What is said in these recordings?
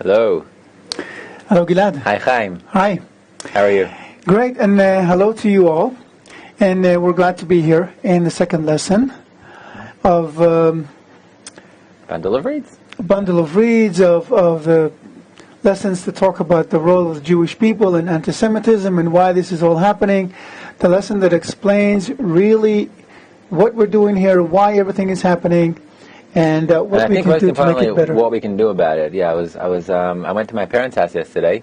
Hello. Hello, Gilad. Hi, Chaim. Hi. How are you? Great, and hello to you all. And we're glad to be here in the second lesson of Bundle of reads. a bundle of reads of lessons to talk about the role of the Jewish people in anti-Semitism and why this is all happening. The lesson that explains really what we're doing here, why everything is happening, and what we can do to make it better. What we can do about it. Yeah, I went to my parents' house yesterday,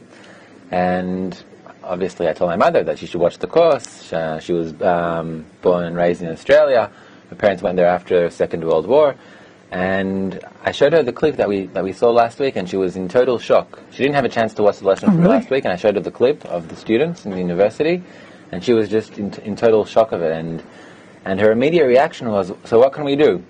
and obviously I told my mother that she should watch the course. She was born and raised in Australia. My parents went there after the Second World War, and I showed her the clip that we saw last week, and she was in total shock. She didn't have a chance to watch the lesson from last week, and I showed her the clip of the students in the university, and she was just in total shock of it. And her immediate reaction was, "So what can we do?"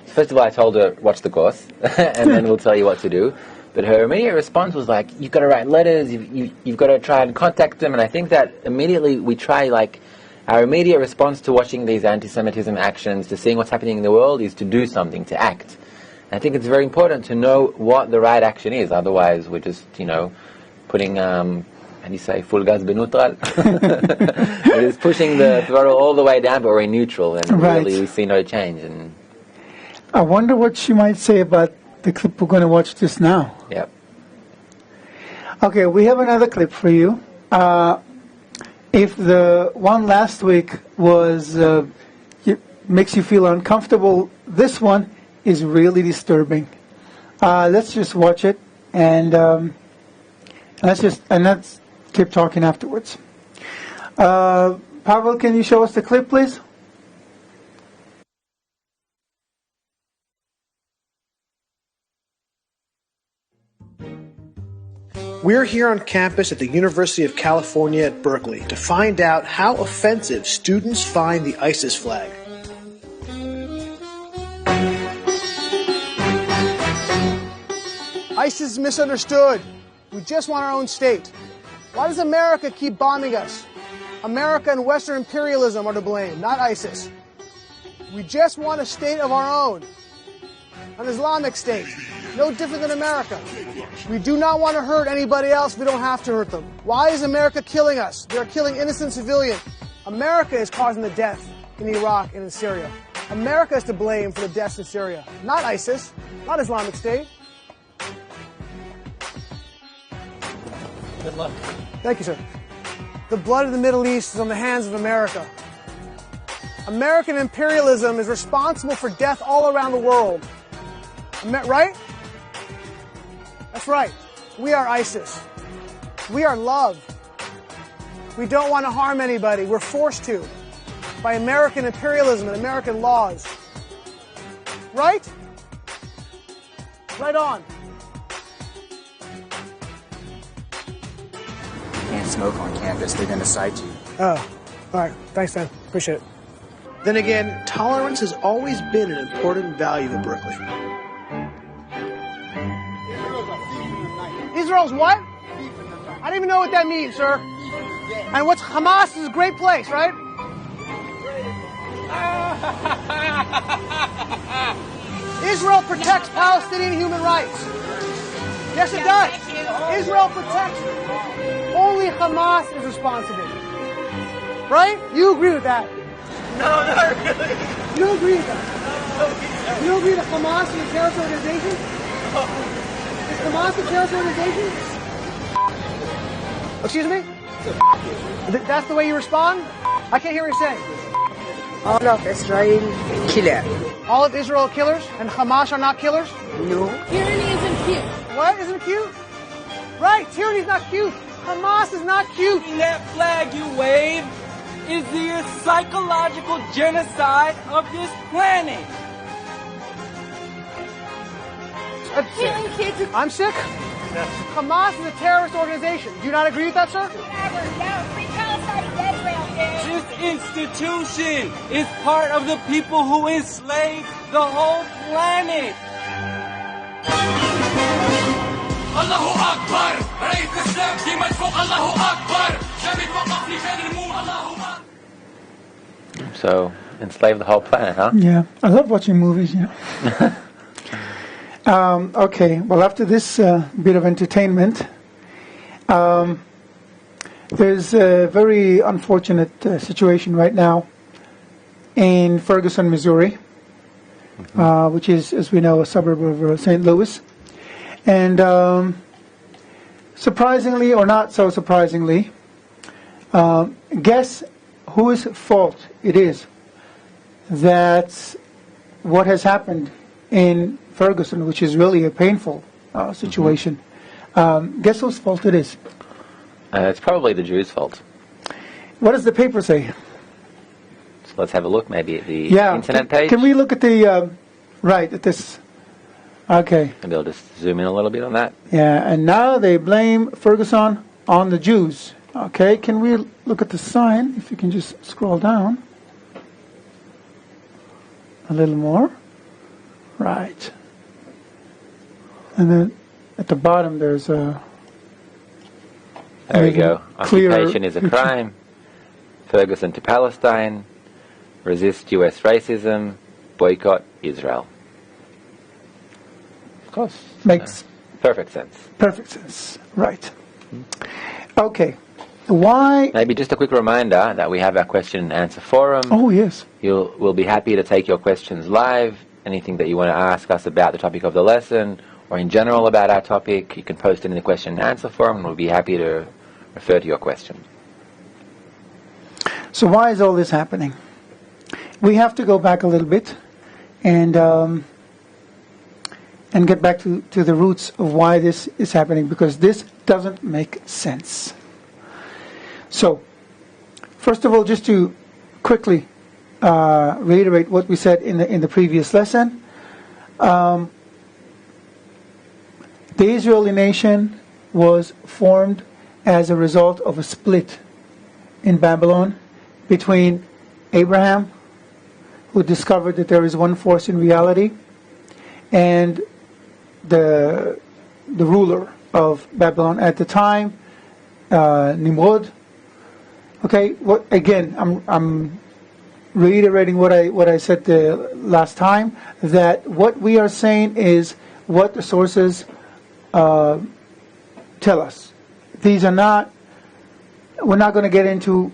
So first of all, I told her, watch the course, and then we'll tell you what to do. But her immediate response was like, "You've got to write letters, you've got to try and contact them." And I think that immediately we try, our immediate response to watching these anti-Semitism actions, to seeing what's happening in the world, is to do something, to act. And I think it's very important to know what the right action is. Otherwise, we're just, putting, how do you say, full gas beneutral? We're just pushing the throttle all the way down, but we're in neutral, and really we see no change. And I wonder what she might say about the clip we're going to watch just now. Yep. Okay, we have another clip for you. If the one last week was makes you feel uncomfortable, this one is really disturbing. Let's just watch it, and let's keep talking afterwards. Pavel, can you show us the clip, please? We're here on campus at the University of California at Berkeley to find out how offensive students find the ISIS flag. ISIS is misunderstood. We just want our own state. Why does America keep bombing us? America and Western imperialism are to blame, not ISIS. We just want a state of our own. An Islamic state. No different than America. We do not want to hurt anybody else. We don't have to hurt them. Why is America killing us? They are killing innocent civilians. America is causing the death in Iraq and in Syria. America is to blame for the deaths in Syria, not ISIS, not Islamic State. good luck. Thank you, sir. The blood of the Middle East is on the hands of America. American imperialism is responsible for death all around the world. Right? That's right. We are ISIS. We are love. We don't want to harm anybody. We're forced to by American imperialism and American laws. Right? Right on. You can't smoke on campus. They're going to cite you. Oh, all right. Thanks, man. Appreciate it. Then again, tolerance has always been an important value at Berkeley. Israel's what? I don't even know what that means, sir. And what's Hamas is a great place, right? Israel protects Palestinian human rights. Yes, it does. Israel protects. Only Hamas is responsible. Right? You agree with that? No, not really. You don't agree with that? You don't agree that Hamas is a terrorist organization? Is Hamas a terrorist organization? Excuse me? That's the way you respond? I can't hear what you're saying. All of Israel killer. All of Israel are killers and Hamas are not killers? No. Tyranny isn't cute. What? Isn't cute? Right, tyranny's not cute. Hamas is not cute. That flag you wave is the psychological genocide of this planet. Killing kids. I'm sick? Hamas is a terrorist organization. Do you not agree with that, sir? This institution is part of the people who enslaved the whole planet. Allahu Akbar. رئيس الإسلام في مدفوع الله أكبر. شامل وقف لكان الموت الله أكبر. So, enslave the whole planet, huh? Yeah, I love watching movies, Okay, well, after this bit of entertainment, there's a very unfortunate situation right now in Ferguson, Missouri, which is, as we know, a suburb of St. Louis. And surprisingly, or not so surprisingly, guess whose fault it is that what has happened in Ferguson, which is really a painful situation. Guess whose fault it is? It's probably the Jews' fault. What does the paper say? So let's have a look maybe at the Yeah, internet page. Can we look at the, right, at this? Okay. Maybe I'll just zoom in a little bit on that. Yeah, and now they blame Ferguson on the Jews. Okay, can we look at the sign? If you can just scroll down a little more. Right. And then at the bottom there's a... There we go. clear Occupation is a crime. Ferguson to Palestine. Resist U.S. racism. Boycott Israel. Of course. Makes perfect sense. perfect sense. Right. Okay. Why... Maybe just a quick reminder that we have our question and answer forum. Oh, yes. We'll be happy to take your questions live. Anything that you want to ask us about the topic of the lesson or in general about our topic, you can post it in the question and answer forum and we'll be happy to refer to your question. So why is all this happening? We have to go back a little bit and get back to the roots of why this is happening, because this doesn't make sense. So, first of all, just to quickly reiterate what we said in the previous lesson, the Israeli nation was formed as a result of a split in Babylon between Abraham, who discovered that there is one force in reality, and the ruler of Babylon at the time, Nimrod. Okay, I'm reiterating what I said the last time, that what we are saying is what the sources tell us. These are not, we're not going to get into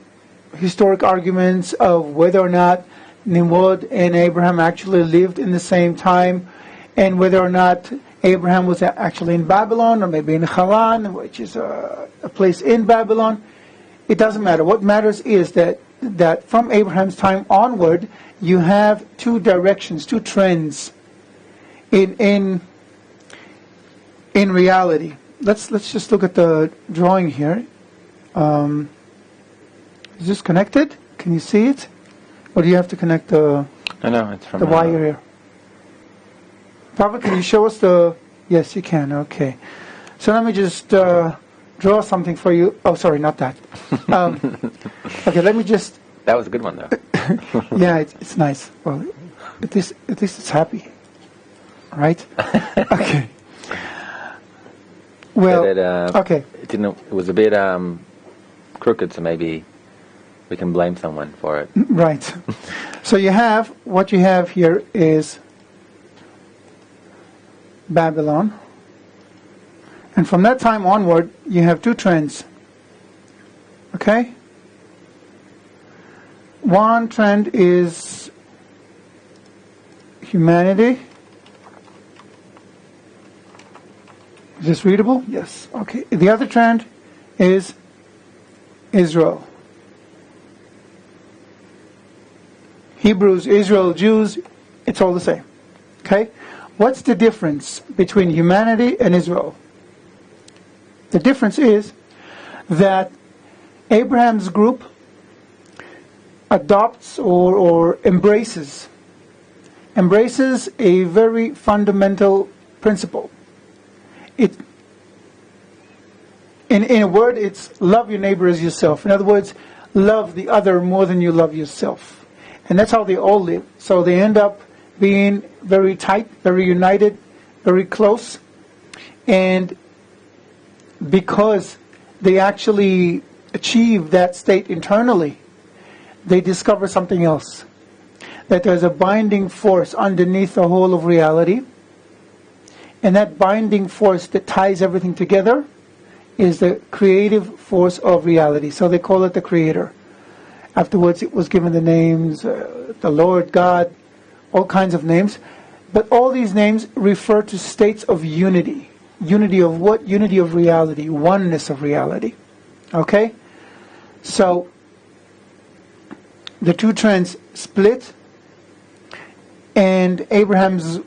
historic arguments of whether or not Nimrod and Abraham actually lived in the same time, and whether or not Abraham was actually in Babylon, or maybe in Haran, which is a place in Babylon. It doesn't matter. What matters is that from Abraham's time onward, you have two directions, two trends in reality. Let's just look at the drawing here. Is this connected? Can you see it? Or do you have to connect the No, it's from the wire here? Papa, can you show us the... Yes, you can. Okay. So let me just draw something for you. Oh, sorry, not that. Okay, let me just... That was a good one, though. Yeah, it's nice. Well, at least it's happy. Right? Okay. Well, okay. It was a bit crooked, so maybe we can blame someone for it. Right. So what you have here is Babylon. And from that time onward, you have two trends. Okay? One trend is humanity. Is this readable? Yes. Okay. The other trend is Israel. Hebrews, Israel, Jews, it's all the same. Okay? What's the difference between humanity and Israel? The difference is that Abraham's group adopts or embraces a very fundamental principle. In a word, it's love your neighbor as yourself. In other words, love the other more than you love yourself. And that's how they all live. So they end up being very tight, very united, very close. And because they actually achieve that state internally, they discover something else. That there's a binding force underneath the whole of reality. And that binding force that ties everything together is the creative force of reality. So they call it the Creator. Afterwards, it was given the names, the Lord, God, all kinds of names. But all these names refer to states of unity. Unity of what? Unity of reality, oneness of reality. Okay? So, the two trends split, and Abraham's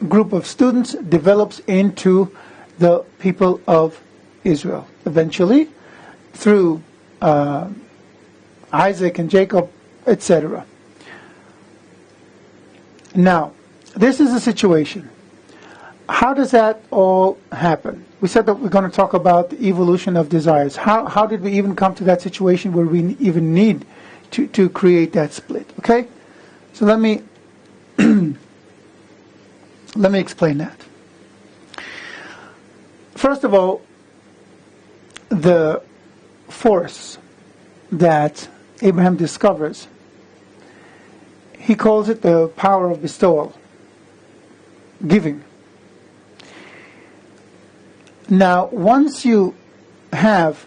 group of students develops into the people of Israel. Eventually, through Isaac and Jacob, etc. Now, this is a situation. How does that all happen? We said that we're going to talk about the evolution of desires. How did we even come to that situation where we even need to create that split? Okay? So let me explain that. First of all, the force that Abraham discovers, he calls it the power of bestowal, giving. Now, once you have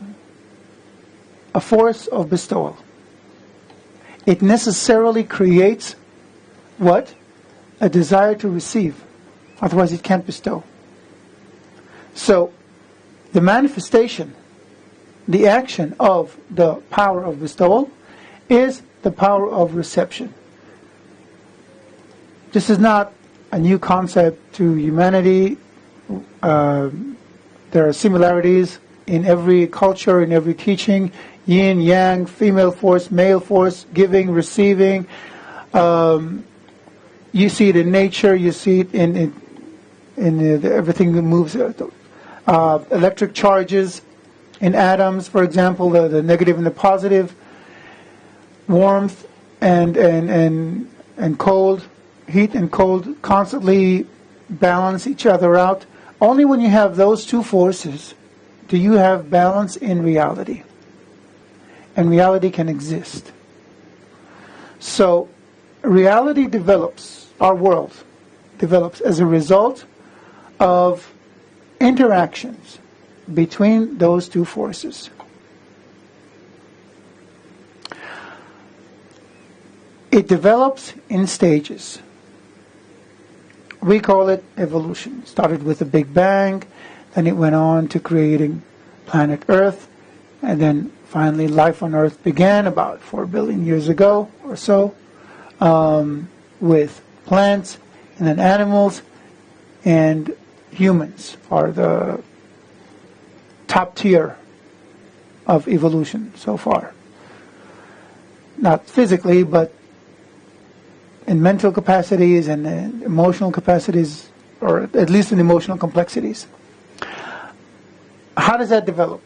a force of bestowal, it necessarily creates what? A desire to receive. Otherwise it can't bestow. So, the manifestation, the action of the power of bestowal is the power of reception. This is not a new concept to humanity. There are similarities in every culture, in every teaching. Yin, yang, female force, male force, giving, receiving. You see it in nature. You see it in everything that moves. Electric charges in atoms, for example, the negative and the positive. Warmth and cold, heat and cold constantly balance each other out. Only when you have those two forces do you have balance in reality. And reality can exist. So, reality develops, our world develops as a result of interactions between those two forces. It develops in stages. We call it evolution. It started with the Big Bang, then it went on to creating planet Earth, and then finally life on Earth began about 4 billion years ago or so, with plants and then animals, and humans are the top tier of evolution so far. Not physically, but in mental capacities and emotional capacities, or at least in emotional complexities. How does that develop?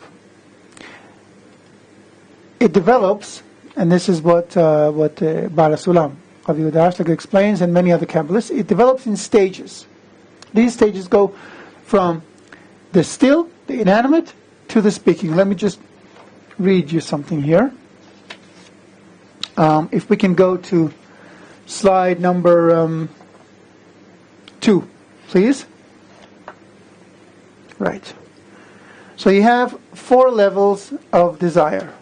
It develops, and this is what Bala Sulam, Rav Yehuda Ashlag explains, and many other Kabbalists, it develops in stages. These stages go from the still, the inanimate, to the speaking. Let me just read you something here. If we can go to slide number 2, please. Right. So you have 4 levels of desire.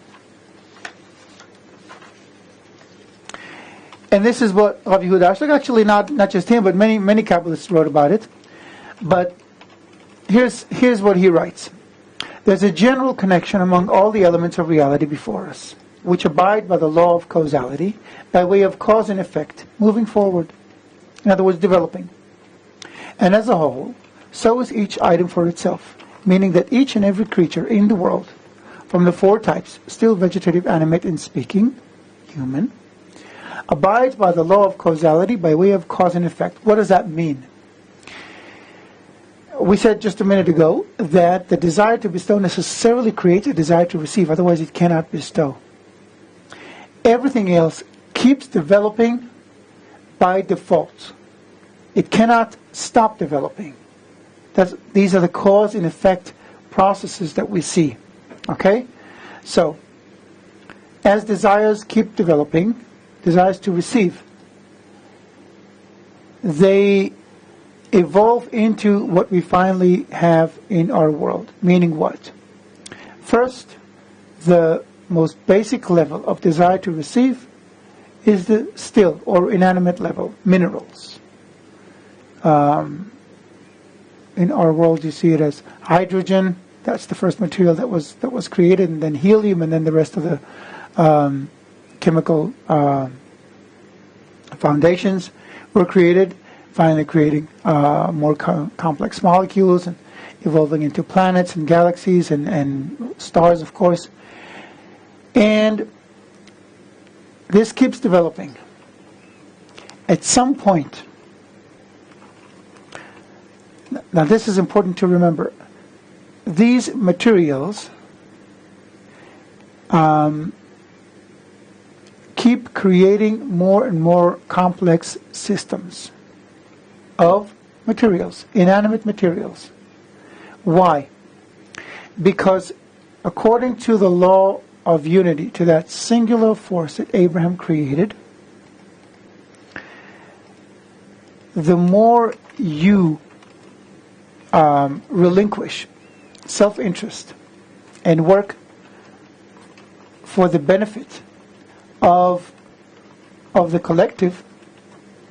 And this is what Rav Yehuda Ashlag, actually not just him, but many Kabbalists wrote about it. But here's what he writes. There's a general connection among all the elements of reality before us, which abide by the law of causality, by way of cause and effect, moving forward. In other words, developing. And as a whole, so is each item for itself, meaning that each and every creature in the world, from the 4 types, still vegetative, animate, and speaking, human, abides by the law of causality, by way of cause and effect. What does that mean? We said just a minute ago that the desire to bestow necessarily creates a desire to receive, otherwise it cannot bestow. Everything else keeps developing by default. It cannot stop developing. These are the cause and effect processes that we see. Okay? So, as desires keep developing, desires to receive, they evolve into what we finally have in our world. Meaning what? First, the most basic level of desire to receive is the still or inanimate level, minerals. In our world, you see it as hydrogen. That's the first material that was created, and then helium, and then the rest of the chemical foundations were created, finally creating more complex molecules and evolving into planets and galaxies and stars, of course. And this keeps developing. At some point, now this is important to remember, these materials keep creating more and more complex systems of materials, inanimate materials. Why? Because according to the law of unity, to that singular force that Abraham created, the more you relinquish self-interest and work for the benefit of the collective,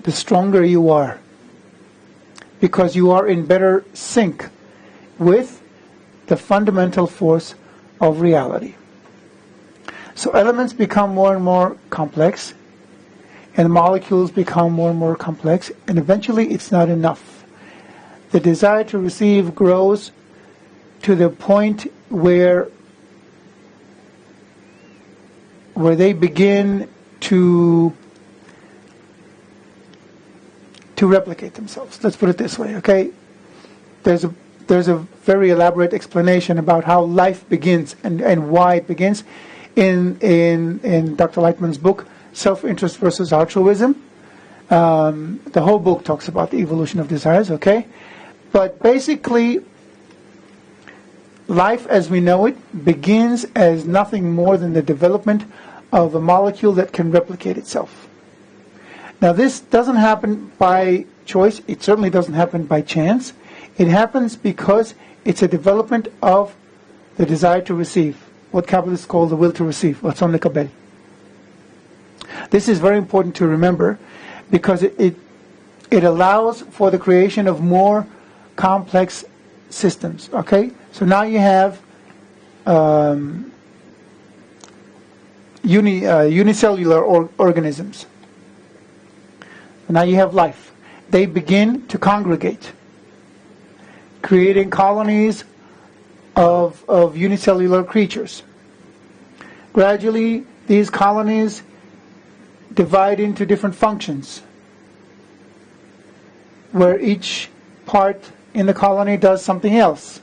the stronger you are, because you are in better sync with the fundamental force of reality. So elements become more and more complex, and molecules become more and more complex, and eventually it's not enough. The desire to receive grows to the point where they begin to replicate themselves. Let's put it this way, okay? There's a very elaborate explanation about how life begins and why it begins in Dr. Lightman's book, Self-Interest versus Altruism. The whole book talks about the evolution of desires, okay? But basically, life as we know it begins as nothing more than the development of a molecule that can replicate itself. Now this doesn't happen by choice. It certainly doesn't happen by chance. It happens because it's a development of the desire to receive, what Kabbalists call the will to receive, ratzon lekabel. This is very important to remember because it allows for the creation of more complex systems. Okay, so now you have unicellular organisms. Now you have life. They begin to congregate, creating colonies of unicellular creatures. Gradually, these colonies divide into different functions, where each part in the colony does something else.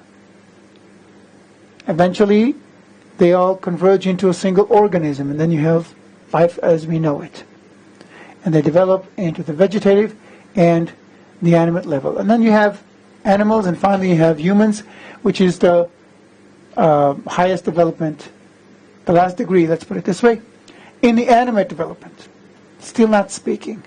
Eventually, they all converge into a single organism, and then you have life as we know it. And they develop into the vegetative and the animate level. And then you have animals, and finally you have humans, which is the highest development, the last degree, let's put it this way, in the animate development. Still not speaking.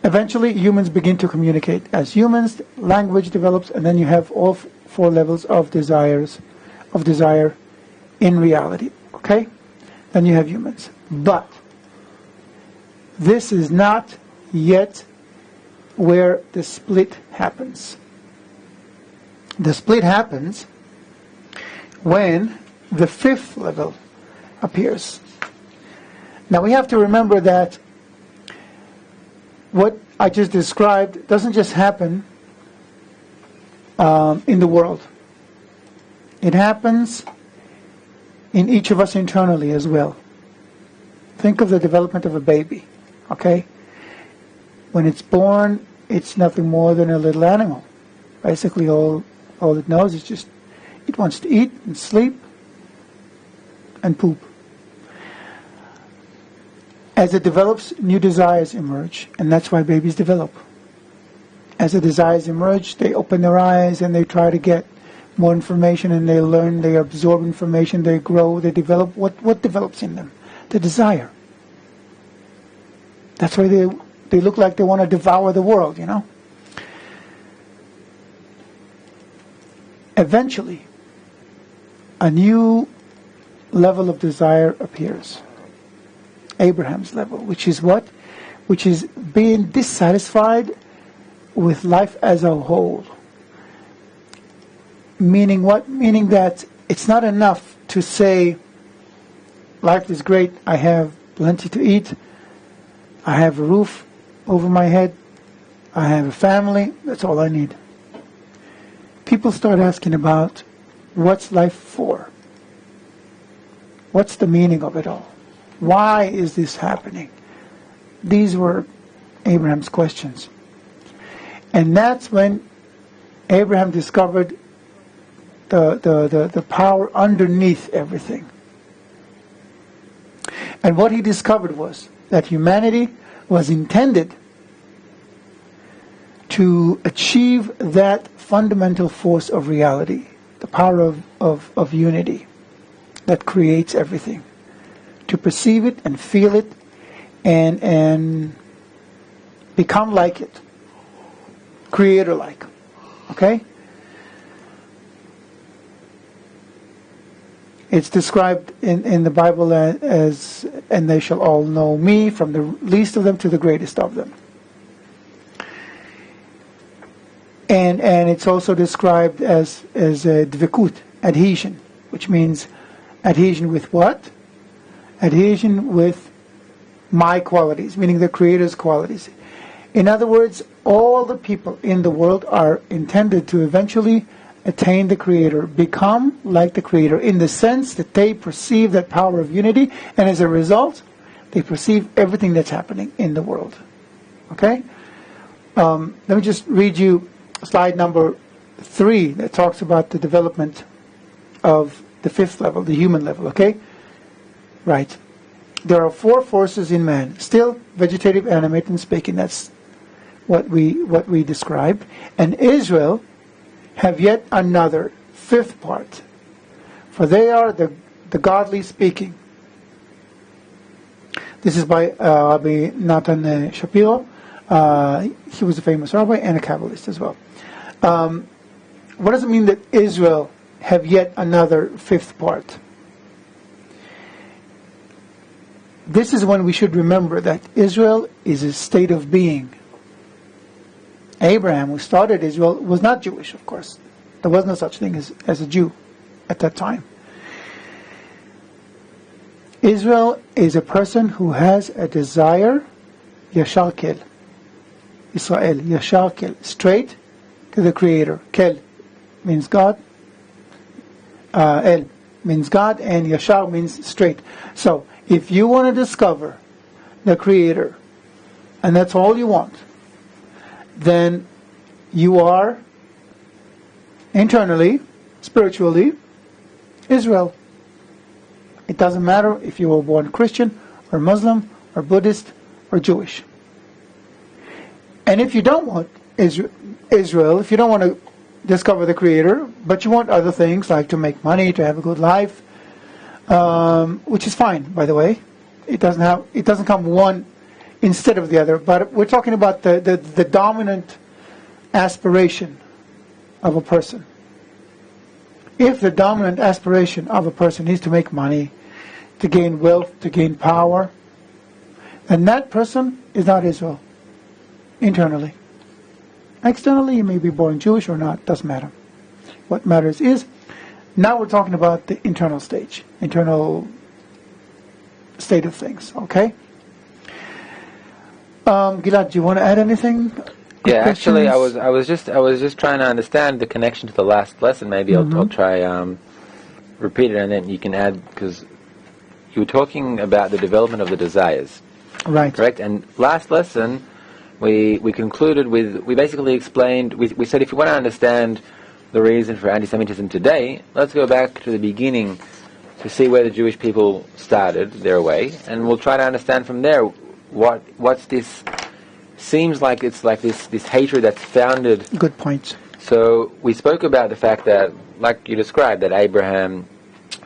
Eventually, humans begin to communicate. As humans, language develops, and then you have all four levels of desire in reality. Okay? Then you have humans. But this is not yet where the split happens. The split happens when the fifth level appears. Now we have to remember that what I just described doesn't just happen in the world. It happens in each of us internally as well. Think of the development of a baby, okay? When it's born, it's nothing more than a little animal. Basically, all it knows is just it wants to eat and sleep and poop. As it develops, new desires emerge, and that's why babies develop. As the desires emerge, they open their eyes and they try to get more information, and they learn, they absorb information, they grow, they develop. What develops in them? The desire. That's why They look like they want to devour the world, Eventually, a new level of desire appears. Abraham's level, which is what? Which is being dissatisfied with life as a whole. Meaning what? Meaning that it's not enough to say, life is great, I have plenty to eat, I have a roof over my head, I have a family, that's all I need. People start asking about, what's life for? What's the meaning of it all? Why is this happening? These were Abraham's questions. And that's when Abraham discovered the power underneath everything. And what he discovered was that humanity was intended to achieve that fundamental force of reality, the power of unity that creates everything. To perceive it and feel it and become like it. Creator-like. Okay? It's described in the Bible as, and they shall all know me, from the least of them to the greatest of them. And it's also described as dvikut, adhesion, which means adhesion with what? Adhesion with my qualities, meaning the Creator's qualities. In other words, all the people in the world are intended to eventually attain the Creator, become like the Creator, in the sense that they perceive that power of unity, and as a result, they perceive everything that's happening in the world. Okay? Let me just read you slide number 3 that talks about the development of the 5th level, the human level. Okay? Right. There are 4 forces in man: still, vegetative, animate, and speaking. That's what we described. And Israel have yet another 5th part, for they are the godly speaking. This is by Rabbi Natan Shapiro. He was a famous rabbi and a Kabbalist as well. What does it mean that Israel have yet another 5th part? This is when we should remember that Israel is a state of being. Abraham, who started Israel, was not Jewish, of course. There was no such thing as a Jew at that time. Israel is a person who has a desire, yashar kel. Israel, yashar kel, straight to the Creator. Kel means God. El means God, and yashar means straight. So, if you want to discover the Creator, and that's all you want, then you are internally, spiritually, Israel. It doesn't matter if you were born Christian or Muslim or Buddhist or Jewish. And if you don't want Israel, if you don't want to discover the Creator, but you want other things like to make money, to have a good life, which is fine, by the way. It doesn't come one instead of the other, but we're talking about the dominant aspiration of a person. If the dominant aspiration of a person is to make money, to gain wealth, to gain power, then that person is not Israel, internally. Externally, you may be born Jewish or not, doesn't matter. What matters is, now we're talking about the internal state of things, okay? Gilad, do you want to add anything? Yeah, actually, I was just trying to understand the connection to the last lesson. Maybe I'll try repeat it, and then you can add, because you were talking about the development of the desires, right? Correct. And last lesson, we concluded with, we basically explained. We said if you want to understand the reason for anti-Semitism today, let's go back to the beginning to see where the Jewish people started their way, and we'll try to understand from there what's this. Seems like it's like this hatred that's founded. Good point. So we spoke about the fact that, like you described, that Abraham,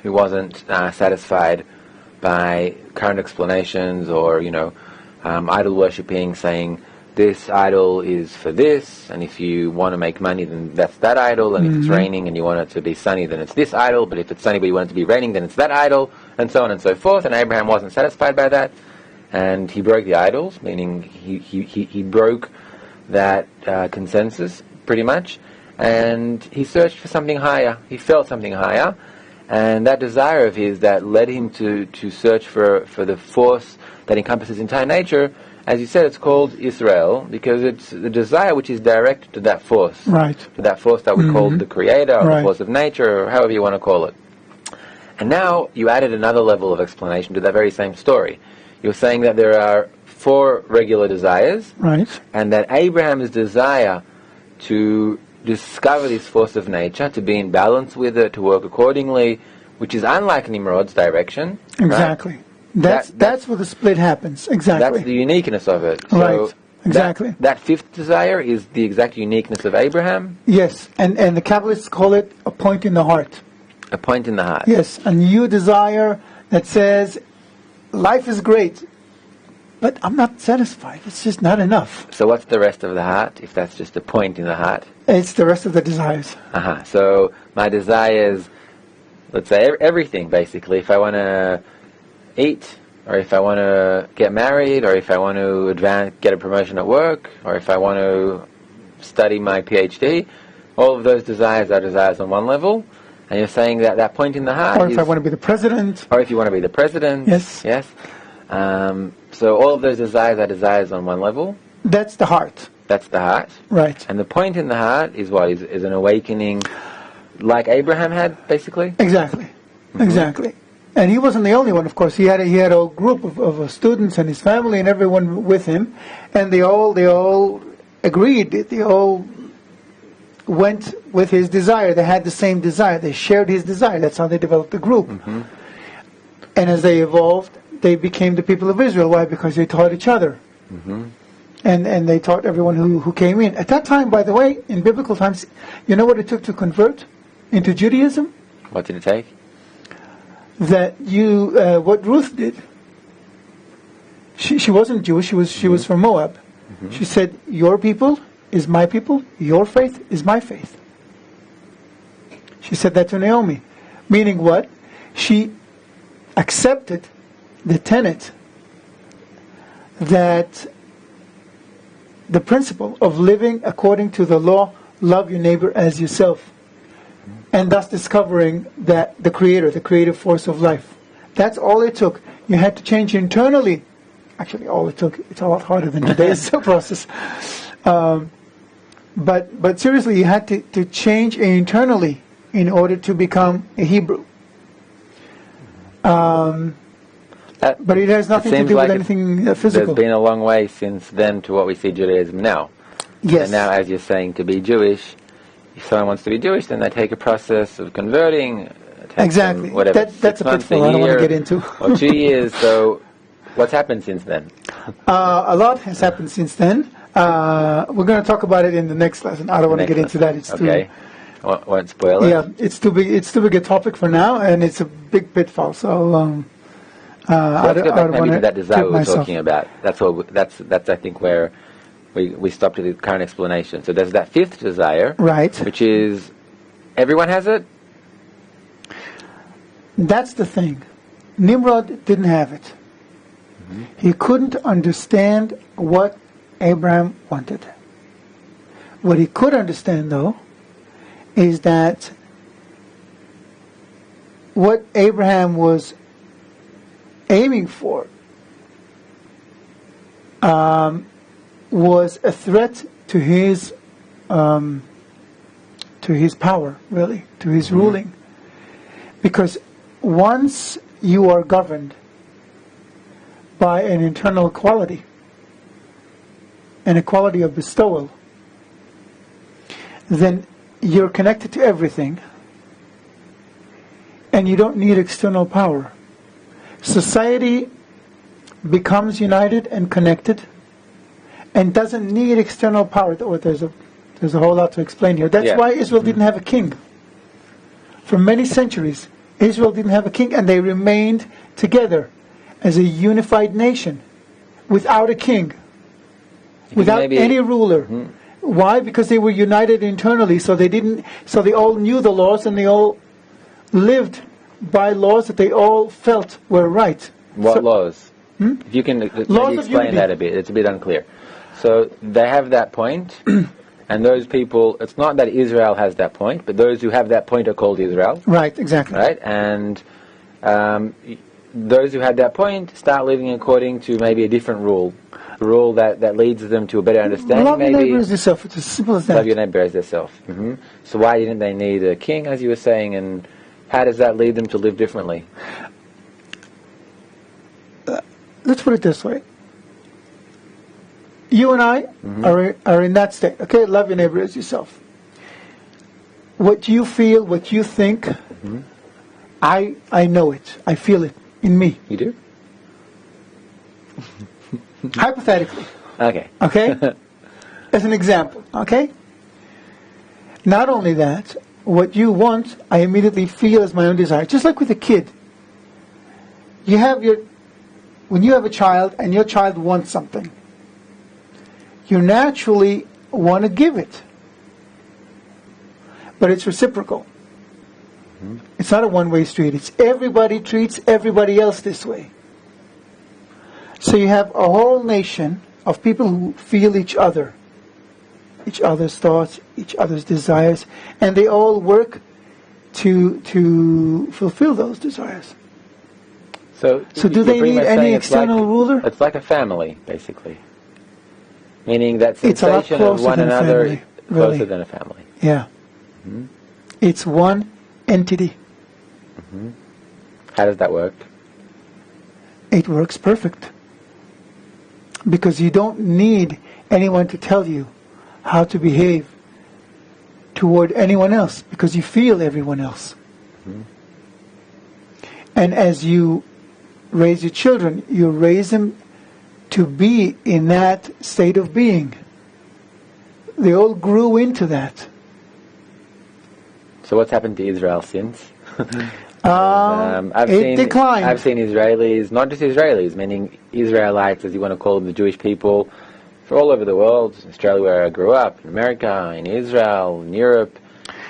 who wasn't satisfied by current explanations or idol worshipping, saying this idol is for this, and if you want to make money, then that's that idol, and if it's raining and you want it to be sunny, then it's this idol, but if it's sunny but you want it to be raining, then it's that idol, and so on and so forth. And Abraham wasn't satisfied by that, and he broke the idols, meaning he broke that consensus, pretty much, and he searched for something higher. He felt something higher, and that desire of his that led him to search for the force that encompasses entire nature. As you said, it's called Israel because it's the desire which is directed to that force. Right. To that force that we call the creator, or Right. the force of nature, or however you want to call it. And now you added another level of explanation to that very same story. You're saying that there are 4 regular desires, Right. and that Abraham's desire to discover this force of nature, to be in balance with it, to work accordingly, which is unlike Nimrod's direction. right? Exactly. That's where the split happens. Exactly. That's the uniqueness of it. Right. Exactly. That 5th desire is the exact uniqueness of Abraham, Yes, and the Kabbalists call it a point in the heart. a point in the heart. Yes, a new desire that says, life is great, but I'm not satisfied. It's just not enough. So what's the rest of the heart, if that's just a point in the heart? It's the rest of the desires. So my desires, let's say everything, basically. If I want to eat, or if I want to get married, or if I want to get a promotion at work, or if I want to study my PhD, all of those desires are desires on one level. And you're saying that that point in the heart Or if I want to be the president. Or if you want to be the president. Yes. Yes. So all of those desires are desires on one level. That's the heart. That's the heart. Right. And the point in the heart is what? Is an awakening like Abraham had, basically? Exactly. Exactly. And he wasn't the only one, of course. He had a group of students and his family and everyone with him, and they all agreed. They all went with his desire. They had the same desire. They shared his desire. That's how they developed the group. And as they evolved, they became the people of Israel. Why? Because they taught each other. And they taught everyone who came in. At that time, by the way, in biblical times, you know what it took to convert into Judaism? What did it take? What Ruth did. She wasn't Jewish. She was from Moab. She said, "Your people is my people. Your faith is my faith." She said that to Naomi, meaning what? She accepted the tenet that the principle of living according to the law, love your neighbor as yourself, and thus discovering that the creator, the creative force of life. That's all it took. You had to change internally. Actually, all it took, it's a lot harder than today's process. But seriously, you had to change internally in order to become a Hebrew. But it has nothing to do with anything physical. There's been a long way since then to what we see Judaism now. Yes. And now, as you're saying, to be Jewish, if someone wants to be Jewish, then they take a process of converting. Exactly. Whatever. That's a pitfall I don't want to get into. Or 2 years. So, what's happened since then? A lot has happened since then. We're going to talk about it in the next lesson. I don't want to get into that. It's okay. I won't spoil it. Yeah, it's too big. It's too big a topic for now, and it's a big pitfall. So let's go back maybe to that desire we were myself. talking about. That's I think where we stopped at the current explanation. So there's that 5th desire, Right. which is everyone has it. That's the thing. Nimrod didn't have it. He couldn't understand what Abraham wanted. What he could understand, though, is that what Abraham was aiming for was a threat to his power, really, to his ruling. Because once you are governed by an internal quality, an equality of bestowal, then you're connected to everything, and you don't need external power. Society becomes united and connected, and doesn't need external power. Or there's a whole lot to explain here. That's why Israel didn't have a king. For many centuries, Israel didn't have a king, and they remained together as a unified nation without a king, You without maybe- any ruler. Why? Because they were united internally, so they all knew the laws and they all lived by laws that they all felt were right. What So- laws? If you can maybe Laws of explain unity. that a bit, it's a bit unclear. So they have that point, and those people, it's not that Israel has that point, but those who have that point are called Israel, Right, exactly. right? And those who had that point start living according to maybe a different rule, a rule that leads them to a better understanding. Love your maybe neighbor as yourself. It's as simple as that. love your neighbor as yourself. So why didn't they need a king, as you were saying, and how does that lead them to live differently? Let's put it this way. You and I are in that state. Okay, love your neighbor as yourself. What you feel, what you think, I know it. I feel it in me. You do? Hypothetically. Okay. Okay? As an example. Okay? Not only that, what you want, I immediately feel as my own desire. Just like with a kid. When you have a child and your child wants something, you naturally want to give it. But it's reciprocal. It's not a one-way street. It's everybody treats everybody else this way. So you have a whole nation of people who feel each other's thoughts, each other's desires, and they all work to fulfill those desires. So Do you're they pretty need much any saying it's external ruler? It's like a family, basically. Meaning that It's a lot sensation of closer one than a another family, closer really. than a family. Yeah. It's one entity. How does that work? It works perfect. Because you don't need anyone to tell you how to behave toward anyone else, because you feel everyone else. And as you raise your children, you raise them to be in that state of being. They all grew into that. So what's happened to Israel since? It declined. I've seen Israelis, not just Israelis, meaning Israelites, as you want to call them, the Jewish people, for all over the world, Australia where I grew up, in America, in Israel, in Europe.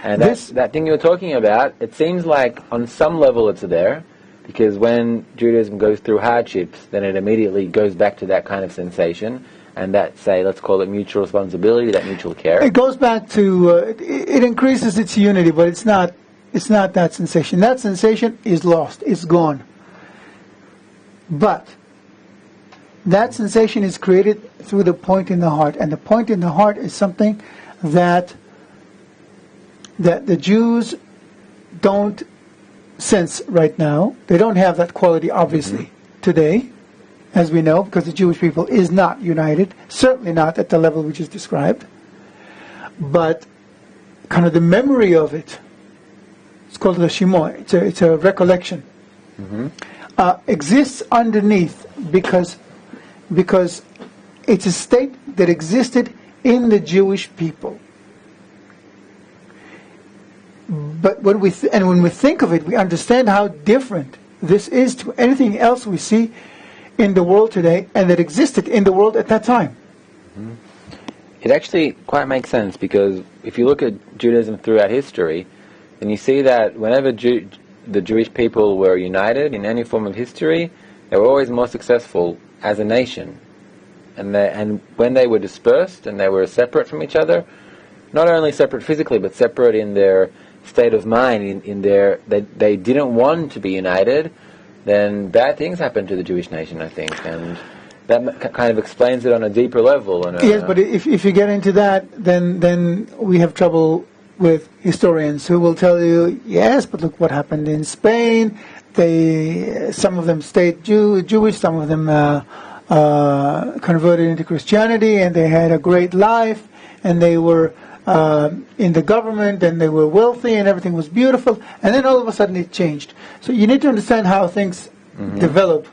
And that thing you were talking about, it seems like on some level it's there, because when Judaism goes through hardships, then it immediately goes back to that kind of sensation, and that, say, let's call it mutual responsibility, that mutual care. It goes back to, it increases its unity, but it's not that sensation. That sensation is lost. It's gone. But that sensation is created through the point in the heart. And the point in the heart is something that the Jews don't sense right now. They don't have that quality, obviously, today, as we know, because the Jewish people is not united, certainly not at the level we just described. But kind of the memory of it, it's called the Shimoy, it's a recollection, exists underneath because it's a state that existed in the Jewish people. But when we think of it, we understand how different this is to anything else we see in the world today and that existed in the world at that time. It actually quite makes sense, because if you look at Judaism throughout history, then you see that whenever the Jewish people were united in any form of history, they were always more successful as a nation. And when they were dispersed and they were separate from each other, not only separate physically, but separate in their state of mind, they didn't want to be united, then bad things happened to the Jewish nation, I think. And that kind of explains it on a deeper level. Yes, but if you get into that, then we have trouble with historians who will tell you, yes, but look what happened in Spain. Some of them stayed Jewish, some of them converted into Christianity, and they had a great life, and they were in the government, and they were wealthy, and everything was beautiful, and then all of a sudden it changed. So you need to understand how things develop.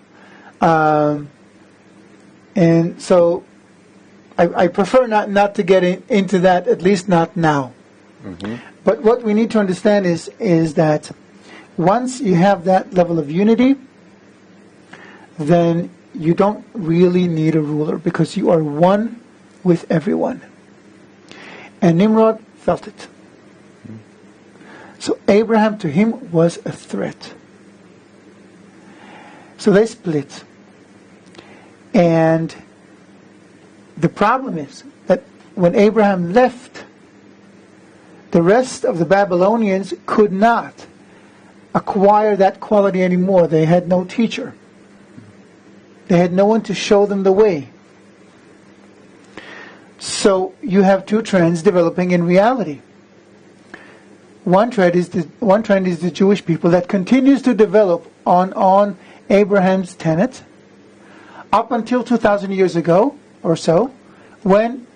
And so I prefer not to get into that, at least not now. But what we need to understand is that once you have that level of unity, then you don't really need a ruler because you are one with everyone. And Nimrod felt it. So Abraham to him was a threat. So they split. And the problem is that when Abraham left, the rest of the Babylonians could not acquire that quality anymore. They had no teacher. They had no one to show them the way. So you have two trends developing in reality. One trend is the Jewish people that continues to develop on Abraham's tenet up until 2,000 years ago or so, when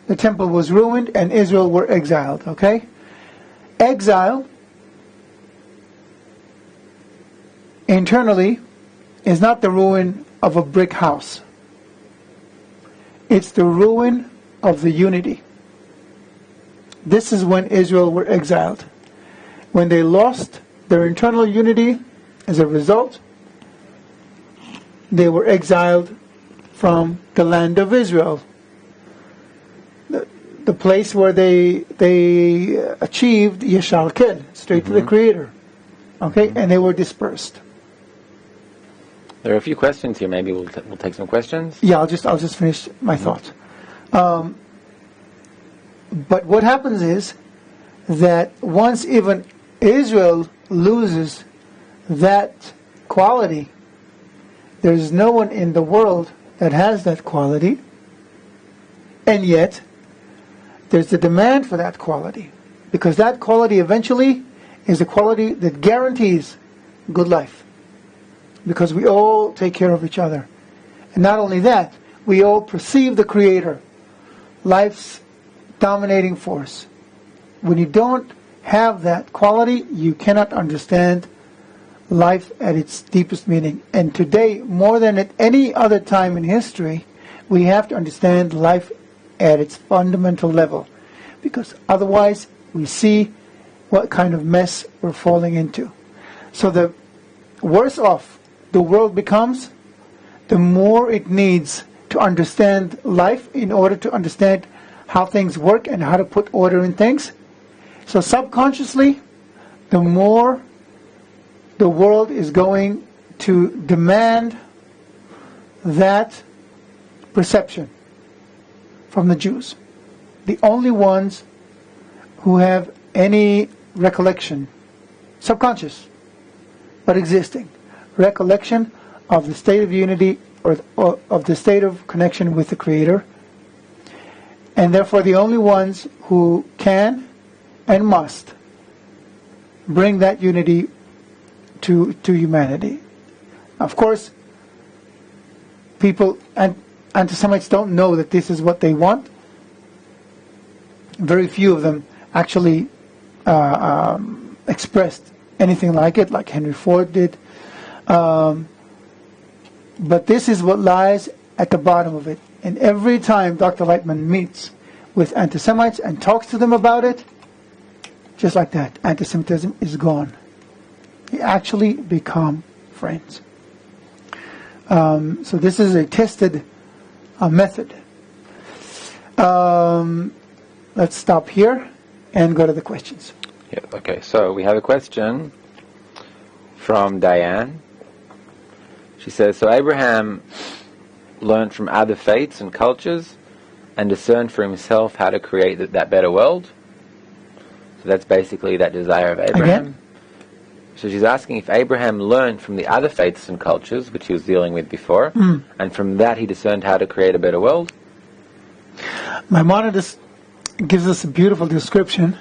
the temple was ruined and Israel were exiled. Okay, exile internally is not the ruin of a brick house. It's the ruin of the unity. This is when Israel were exiled. When they lost their internal unity, as a result, they were exiled from the land of Israel. The place where they achieved Yeshar Kel, straight to the Creator. Okay, and they were dispersed. There are a few questions here. Maybe we'll take some questions. Yeah, I'll just finish my thought. But what happens is that once even Israel loses that quality, there's no one in the world that has that quality, and yet there's the demand for that quality, because that quality eventually is a quality that guarantees good life, because we all take care of each other. And not only that, we all perceive the Creator, life's dominating force. When you don't have that quality, you cannot understand life at its deepest meaning. And today, more than at any other time in history, we have to understand life at its fundamental level, because otherwise we see what kind of mess we're falling into. So the worse off the world becomes, the more it needs to understand life in order to understand how things work and how to put order in things. So subconsciously, the more the world is going to demand that perception from the Jews. The only ones who have any recollection, subconscious, but existing, recollection of the state of unity or of the state of connection with the Creator, and therefore the only ones who can and must bring that unity to humanity. Of course, people and anti-Semites don't know that this is what they want. Very few of them actually expressed anything like it, like Henry Ford did. But this is what lies at the bottom of it. And every time Dr. Lightman meets with anti-Semites and talks to them about it, just like that, anti-Semitism is gone. They actually become friends. So this is a tested method. Let's stop here and go to the questions. Yeah, okay, so we have a question from Diane. She says, so Abraham learned from other faiths and cultures and discerned for himself how to create that better world. So that's basically that desire of Abraham. Again? So she's asking if Abraham learned from the other faiths and cultures, which he was dealing with before, and from that he discerned how to create a better world. Maimonides gives us a beautiful description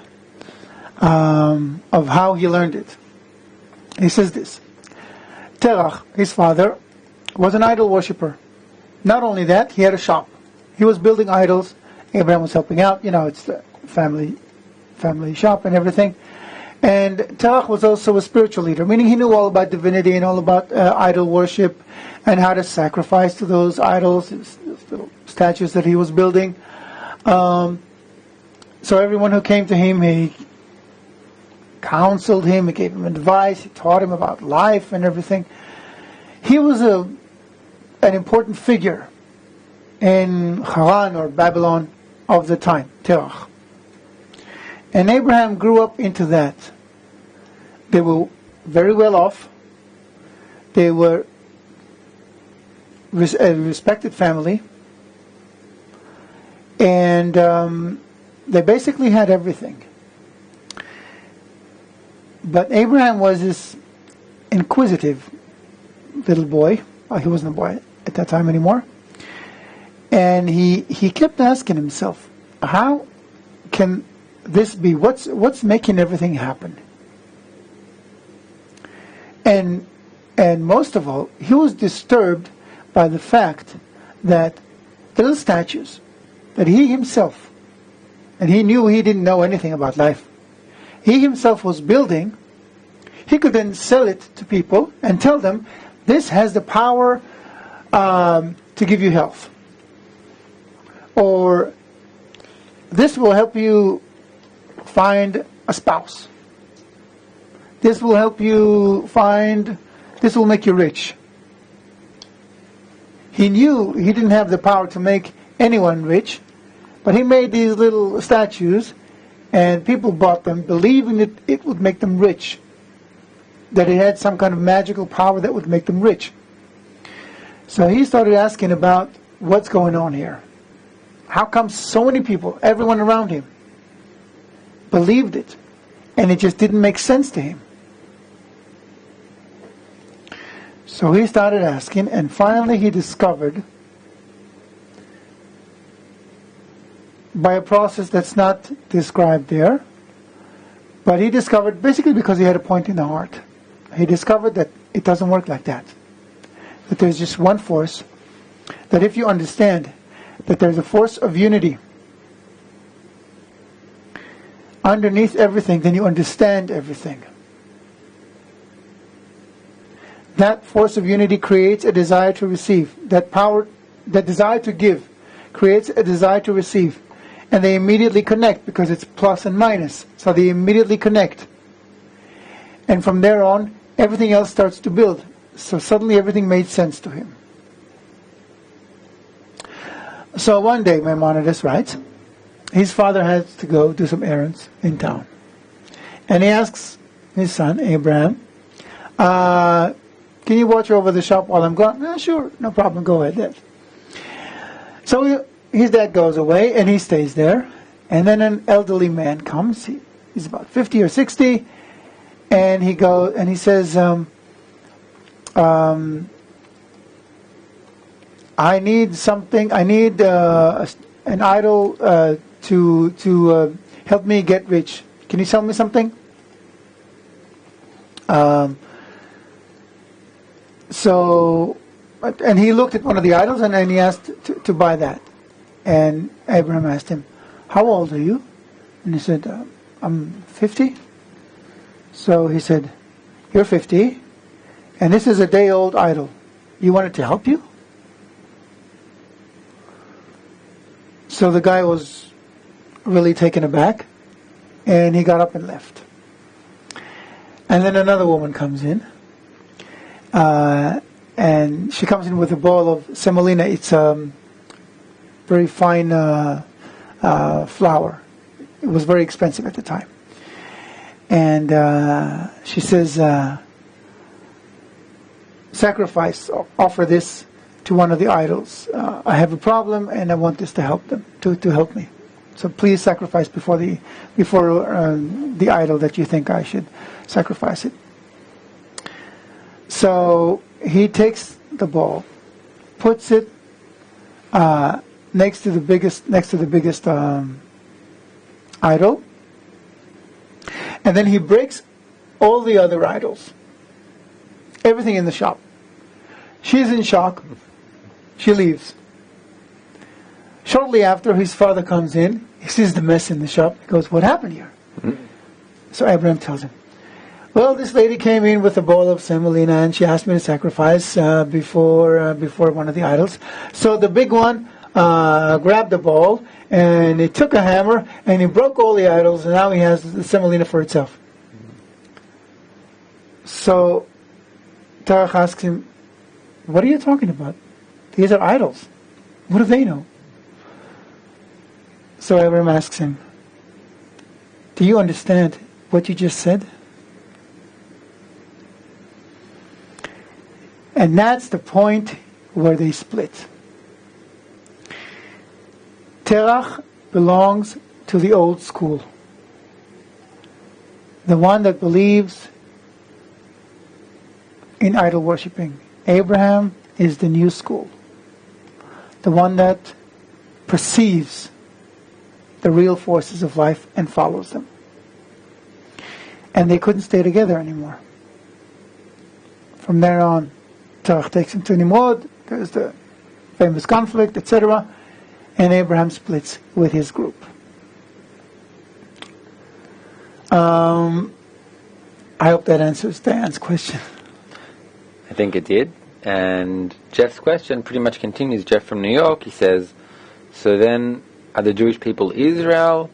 of how he learned it. He says this: Terach, his father, was an idol worshipper. Not only that, he had a shop. He was building idols. Abraham was helping out. You know, it's the family shop and everything. And Terach was also a spiritual leader, meaning he knew all about divinity and all about idol worship and how to sacrifice to those idols, those little statues that he was building. So everyone who came to him, he counseled him, he gave him advice, he taught him about life and everything. He was a an important figure in Haran or Babylon of the time, Terach. And Abraham grew up into that. They were very well off. They were a respected family. And they basically had everything. But Abraham was this inquisitive little boy. Well, he wasn't a boy at that time anymore. And he kept asking himself, how can this be? What's making everything happen? And most of all, he was disturbed by the fact that the little statues that he himself, and he knew he didn't know anything about life, he himself was building, he could then sell it to people and tell them, this has the power to give you health. Or this will help you find a spouse. This will help you find, this will make you rich. He knew he didn't have the power to make anyone rich, but he made these little statues and people bought them believing that it would make them rich, that it had some kind of magical power that would make them rich. So he started asking about what's going on here. How come so many people, everyone around him, believed it, and it just didn't make sense to him? So he started asking, and finally he discovered, by a process that's not described there, but he discovered, basically because he had a point in the heart, he discovered that it doesn't work like that. That there's just one force, that if you understand that there's a force of unity underneath everything, then you understand everything. That force of unity creates a desire to receive. That power, that desire to give, creates a desire to receive. And they immediately connect because it's plus and minus. So they immediately connect. And from there on, everything else starts to build. So suddenly everything made sense to him. So one day, Maimonides writes, his father has to go do some errands in town. And he asks his son, Abraham, can you watch over the shop while I'm gone? Yeah, sure, no problem, go ahead, Dad. So his dad goes away and he stays there. And then an elderly man comes. He's about 50 or 60. And he goes and he says, I need something. I need an idol to help me get rich. Can you sell me something? And he looked at one of the idols and he asked to buy that. And Abraham asked him, how old are you? And he said, I'm 50. So he said, you're 50, and this is a day-old idol. You want it to help you? So the guy was really taken aback, and he got up and left. And then another woman comes in, and she comes in with a ball of semolina. It's very fine flour. It was very expensive at the time. And she says, sacrifice, offer this to one of the idols. I have a problem and I want this to help them, to help me. So please sacrifice before the idol that you think I should sacrifice it. So he takes the ball, puts it next to the biggest idol, and then he breaks all the other idols, everything in the shop. She's in shock. She leaves. Shortly after, his father comes in. He sees the mess in the shop. He goes, what happened here? Mm-hmm. So Abraham tells him, well, this lady came in with a bowl of semolina and she asked me to sacrifice before one of the idols. So the big one grabbed the bowl and he took a hammer and he broke all the idols, and now he has the semolina for itself. So Terach asks him, what are you talking about? These are idols. What do they know? So Abraham asks him, do you understand what you just said? And that's the point where they split. Terach belongs to the old school. The one that believes in idol worshipping. Abraham is the new school. The one that perceives the real forces of life and follows them. And they couldn't stay together anymore. From there on, Terach takes him to Nimrod, there's the famous conflict, etc. And Abraham splits with his group. I hope that answers Diane's question. I think it did. And Jeff's question pretty much continues. Jeff from New York, he says, so then, are the Jewish people Israel?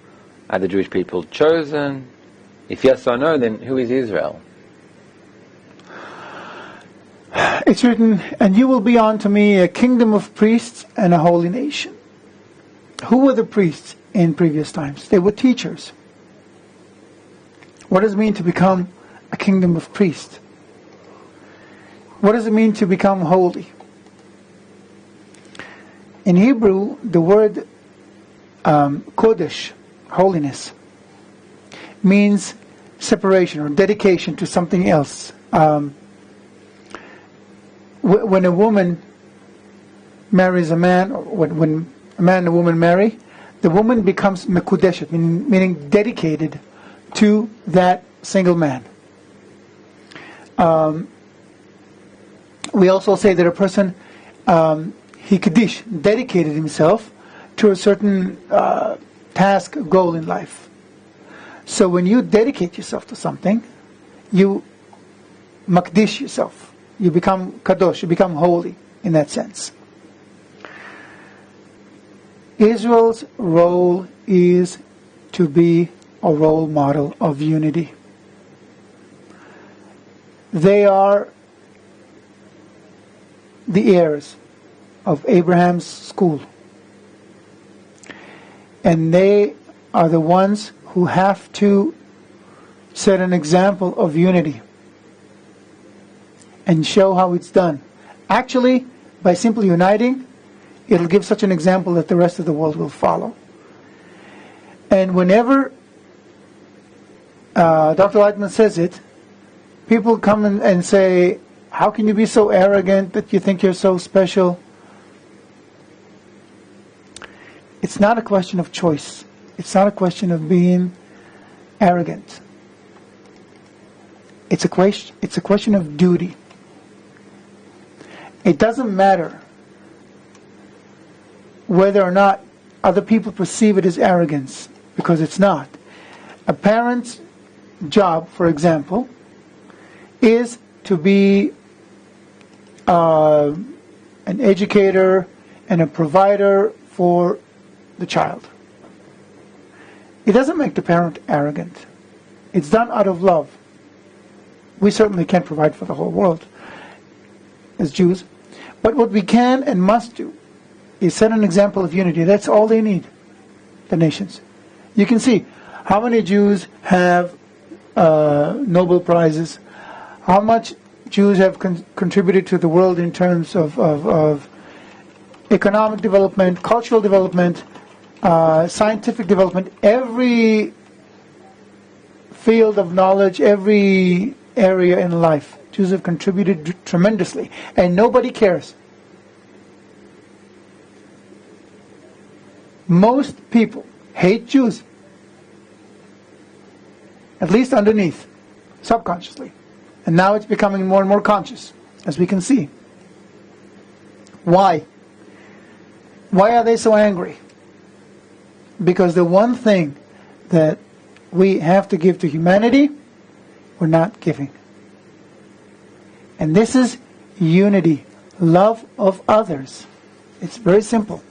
Are the Jewish people chosen? If yes or no, then who is Israel? It's written, and you will be unto me a kingdom of priests and a holy nation. Who were the priests in previous times? They were teachers. What does it mean to become a kingdom of priests? What does it mean to become holy? In Hebrew, the word kodesh, holiness, means separation or dedication to something else. When a woman marries a man, or when a man and a woman marry, the woman becomes mekudeshet, meaning dedicated to that single man. We also say that a person, he kaddish, dedicated himself to a certain task, goal in life. So when you dedicate yourself to something, you makdish yourself. You become kadosh, you become holy in that sense. Israel's role is to be a role model of unity. They are the heirs of Abraham's school. And they are the ones who have to set an example of unity and show how it's done. Actually, by simply uniting, it'll give such an example that the rest of the world will follow. And whenever Dr. Lightman says it, people come and say, how can you be so arrogant that you think you're so special? It's not a question of choice. It's not a question of being arrogant. It's a question of duty. It doesn't matter whether or not other people perceive it as arrogance, because it's not. A parent's job, for example, is to be an educator and a provider for the child. It doesn't make the parent arrogant. It's done out of love. We certainly can't provide for the whole world as Jews, but what we can and must do is set an example of unity. That's all they need, the nations. You can see how many Jews have Nobel Prizes, how much Jews have contributed to the world in terms of economic development, cultural development, scientific development, every field of knowledge, every area in life. Jews have contributed tremendously, and nobody cares. Most people hate Jews, at least underneath, subconsciously. And now it's becoming more and more conscious, as we can see. Why? Why are they so angry? Because the one thing that we have to give to humanity, we're not giving. And this is unity, love of others. It's very simple.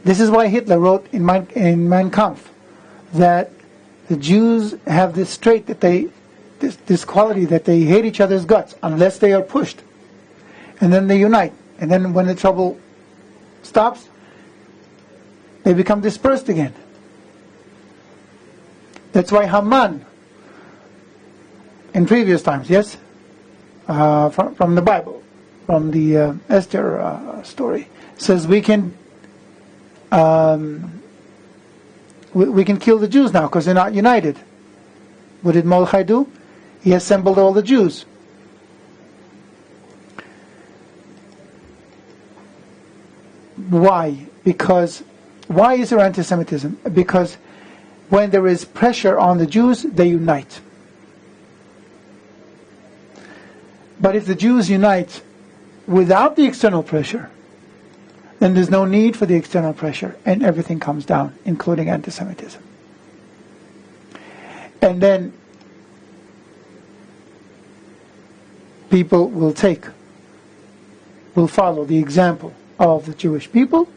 This is why Hitler wrote in Mein Kampf that the Jews have this trait that they this quality that they hate each other's guts unless they are pushed. And then they unite. And then when the trouble stops, they become dispersed again. That's why Haman, in previous times, yes, from the Bible, from the Esther story, says we can kill the Jews now because they're not united. What did Mordechai do? He assembled all the Jews. Why? Why is there anti-Semitism? Because when there is pressure on the Jews, they unite. But if the Jews unite without the external pressure, then there's no need for the external pressure, and everything comes down, including anti-Semitism. And then people will follow the example of the Jewish people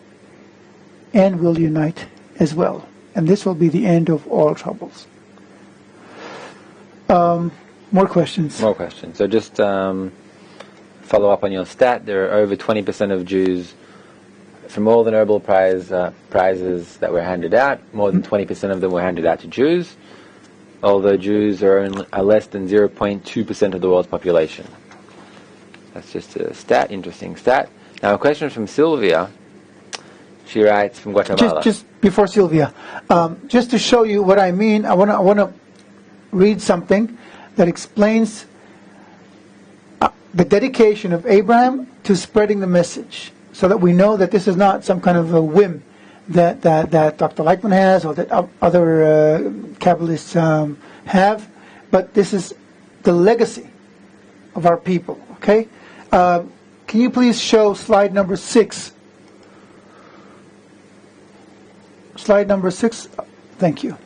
and will unite as well. And this will be the end of all troubles. More questions? More questions. So just follow up on your stat. There are over 20% of Jews from all the Nobel prizes that were handed out. More than 20% of them were handed out to Jews, although Jews are less than 0.2% of the world's population. That's just a stat, interesting stat. Now a question from Sylvia. She writes from Guatemala. Just before Sylvia, just to show you what I mean, I want to read something that explains the dedication of Abraham to spreading the message, so that we know that this is not some kind of a whim that Dr. Lightman has or that other Kabbalists have, but this is the legacy of our people. Okay, can you please show slide number 6? Slide number 6. Thank you.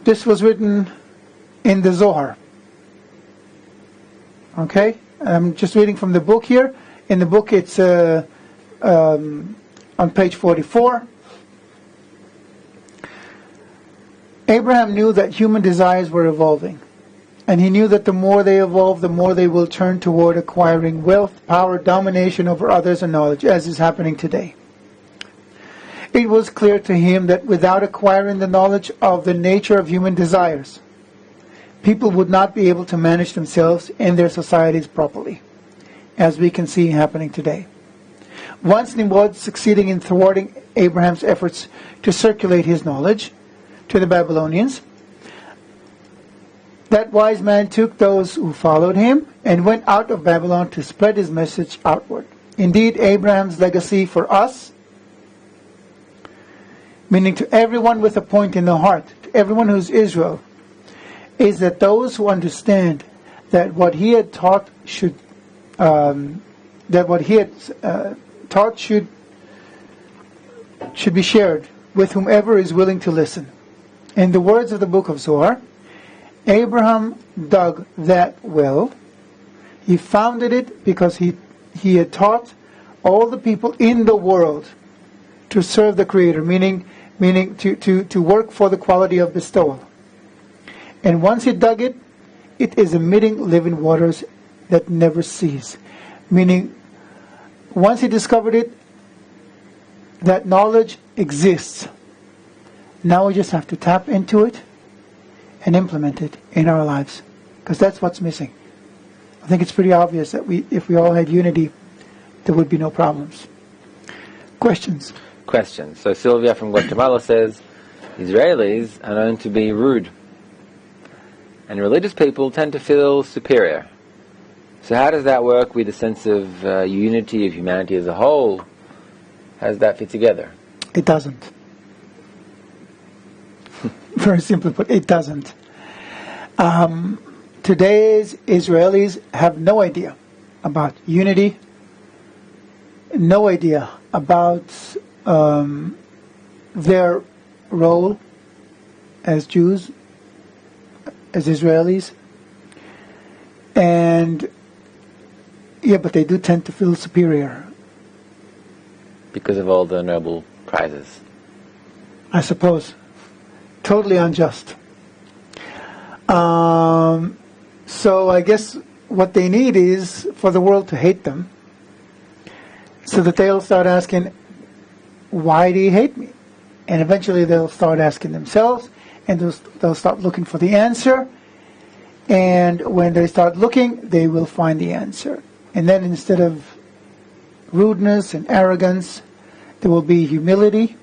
This was written in the Zohar. Okay, I'm just reading from the book here. In the book, it's on page 44. Abraham knew that human desires were evolving, and he knew that the more they evolve, the more they will turn toward acquiring wealth, power, domination over others, and knowledge, as is happening today. It was clear to him that without acquiring the knowledge of the nature of human desires, people would not be able to manage themselves and their societies properly, as we can see happening today. Once Nimrod succeeding in thwarting Abraham's efforts to circulate his knowledge to the Babylonians, that wise man took those who followed him and went out of Babylon to spread his message outward. Indeed, Abraham's legacy for us, meaning to everyone with a point in the heart, to everyone who's Israel, is that those who understand that what he had taught should be shared with whomever is willing to listen. In the words of the book of Zohar, Abraham dug that well. He founded it because he had taught all the people in the world to serve the Creator, meaning to work for the quality of bestowal. And once he dug it, it is emitting living waters that never cease. Meaning, once he discovered it, that knowledge exists. Now we just have to tap into it and implement it in our lives, because that's what's missing. I think it's pretty obvious that if we all had unity, there would be no problems. Questions? So Sylvia from Guatemala says, Israelis are known to be rude, and religious people tend to feel superior. So how does that work with the sense of unity of humanity as a whole? How does that fit together? It doesn't. Very simply put, it doesn't. Today's Israelis have no idea about unity, no idea about their role as Jews, as Israelis, and but they do tend to feel superior because of all the Nobel prizes, I suppose. Totally unjust. So I guess what they need is for the world to hate them, so that they'll start asking, why do you hate me? And eventually they'll start asking themselves, and they'll start looking for the answer. And when they start looking, they will find the answer. And then instead of rudeness and arrogance, there will be humility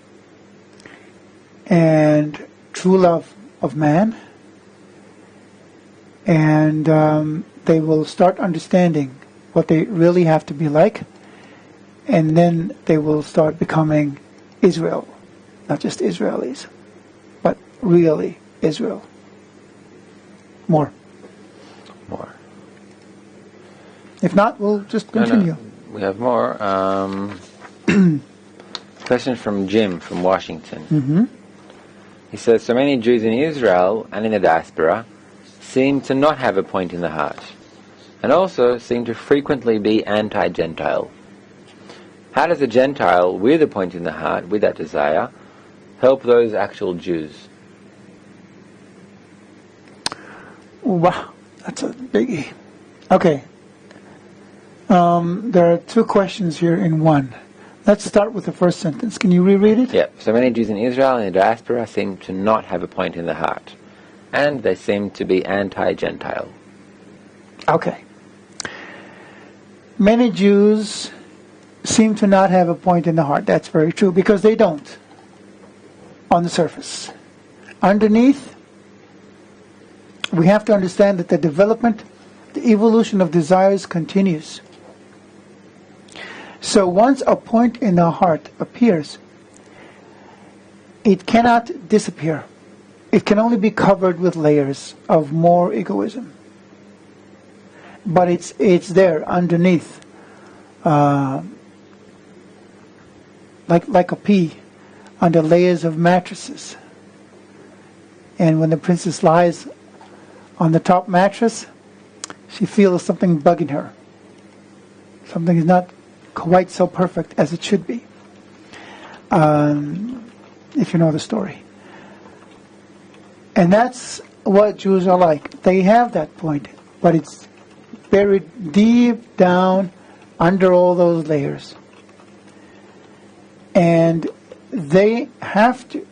and true love of man. And they will start understanding what they really have to be like. And then they will start becoming Israel. Not just Israelis, but really Israel. More. If not, we'll just continue. No. We have more. Question from Jim from Washington. Mm-hmm. He says, so many Jews in Israel and in the diaspora seem to not have a point in the heart, and also seem to frequently be anti-Gentile. How does a Gentile with a point in the heart, with that desire, help those actual Jews? Wow, that's a biggie. Okay. There are two questions here in one. Let's start with the first sentence. Can you reread it? Yep. So many Jews in Israel and the diaspora seem to not have a point in the heart, and they seem to be anti-Gentile. Okay. Many Jews seem to not have a point in the heart. That's very true, because they don't on the surface. Underneath, we have to understand that the development, the evolution of desires continues. So once a point in the heart appears, it cannot disappear. It can only be covered with layers of more egoism. But it's there underneath, like a pea under layers of mattresses. And when the princess lies on the top mattress, she feels something bugging her. Something is not quite so perfect as it should be. If you know the story. And that's what Jews are like. They have that point, but it's buried deep down under all those layers. And they have to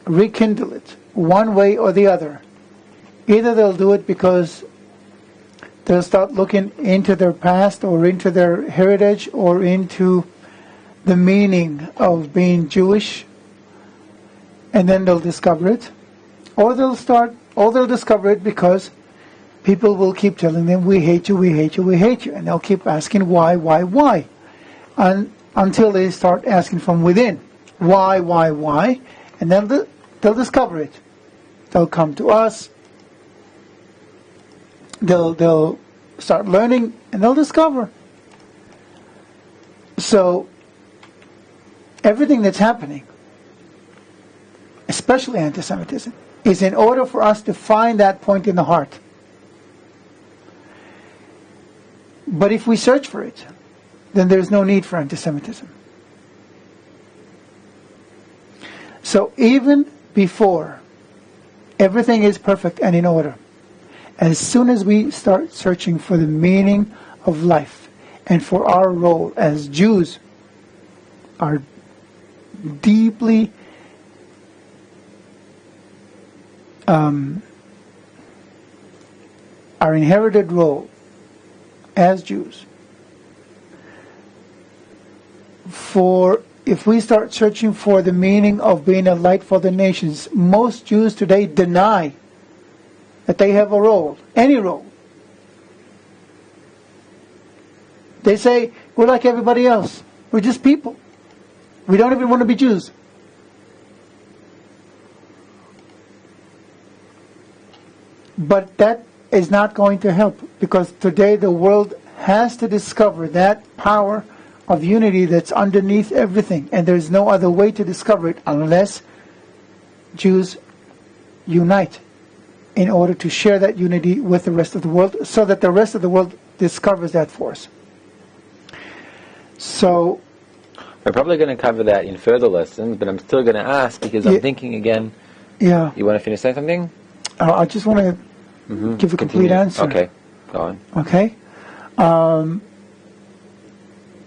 rekindle it one way or the other. Either they'll do it because they'll start looking into their past or into their heritage or into the meaning of being Jewish, and then they'll discover it. Or they'll discover it because people will keep telling them, we hate you, we hate you, we hate you. And they'll keep asking why? And until they start asking from within, why? And then they'll discover it. They'll come to us. They'll start learning, and they'll discover. So everything that's happening, especially anti-Semitism, is in order for us to find that point in the heart. But if we search for it, then there's no need for anti-Semitism. So even before everything is perfect and in order, as soon as we start searching for the meaning of life and for our role as Jews, our deeply our inherited role as Jews, if we start searching for the meaning of being a light for the nations, most Jews today deny that they have a role, any role. They say, we're like everybody else. We're just people. We don't even want to be Jews. But that is not going to help, because today the world has to discover that power of unity that's underneath everything. And there's no other way to discover it unless Jews unite in order to share that unity with the rest of the world, so that the rest of the world discovers that force. So we're probably going to cover that in further lessons, but I'm still going to ask because I'm thinking again. Yeah. You want to finish saying something? I just want to give a complete answer. Okay, go on. Okay?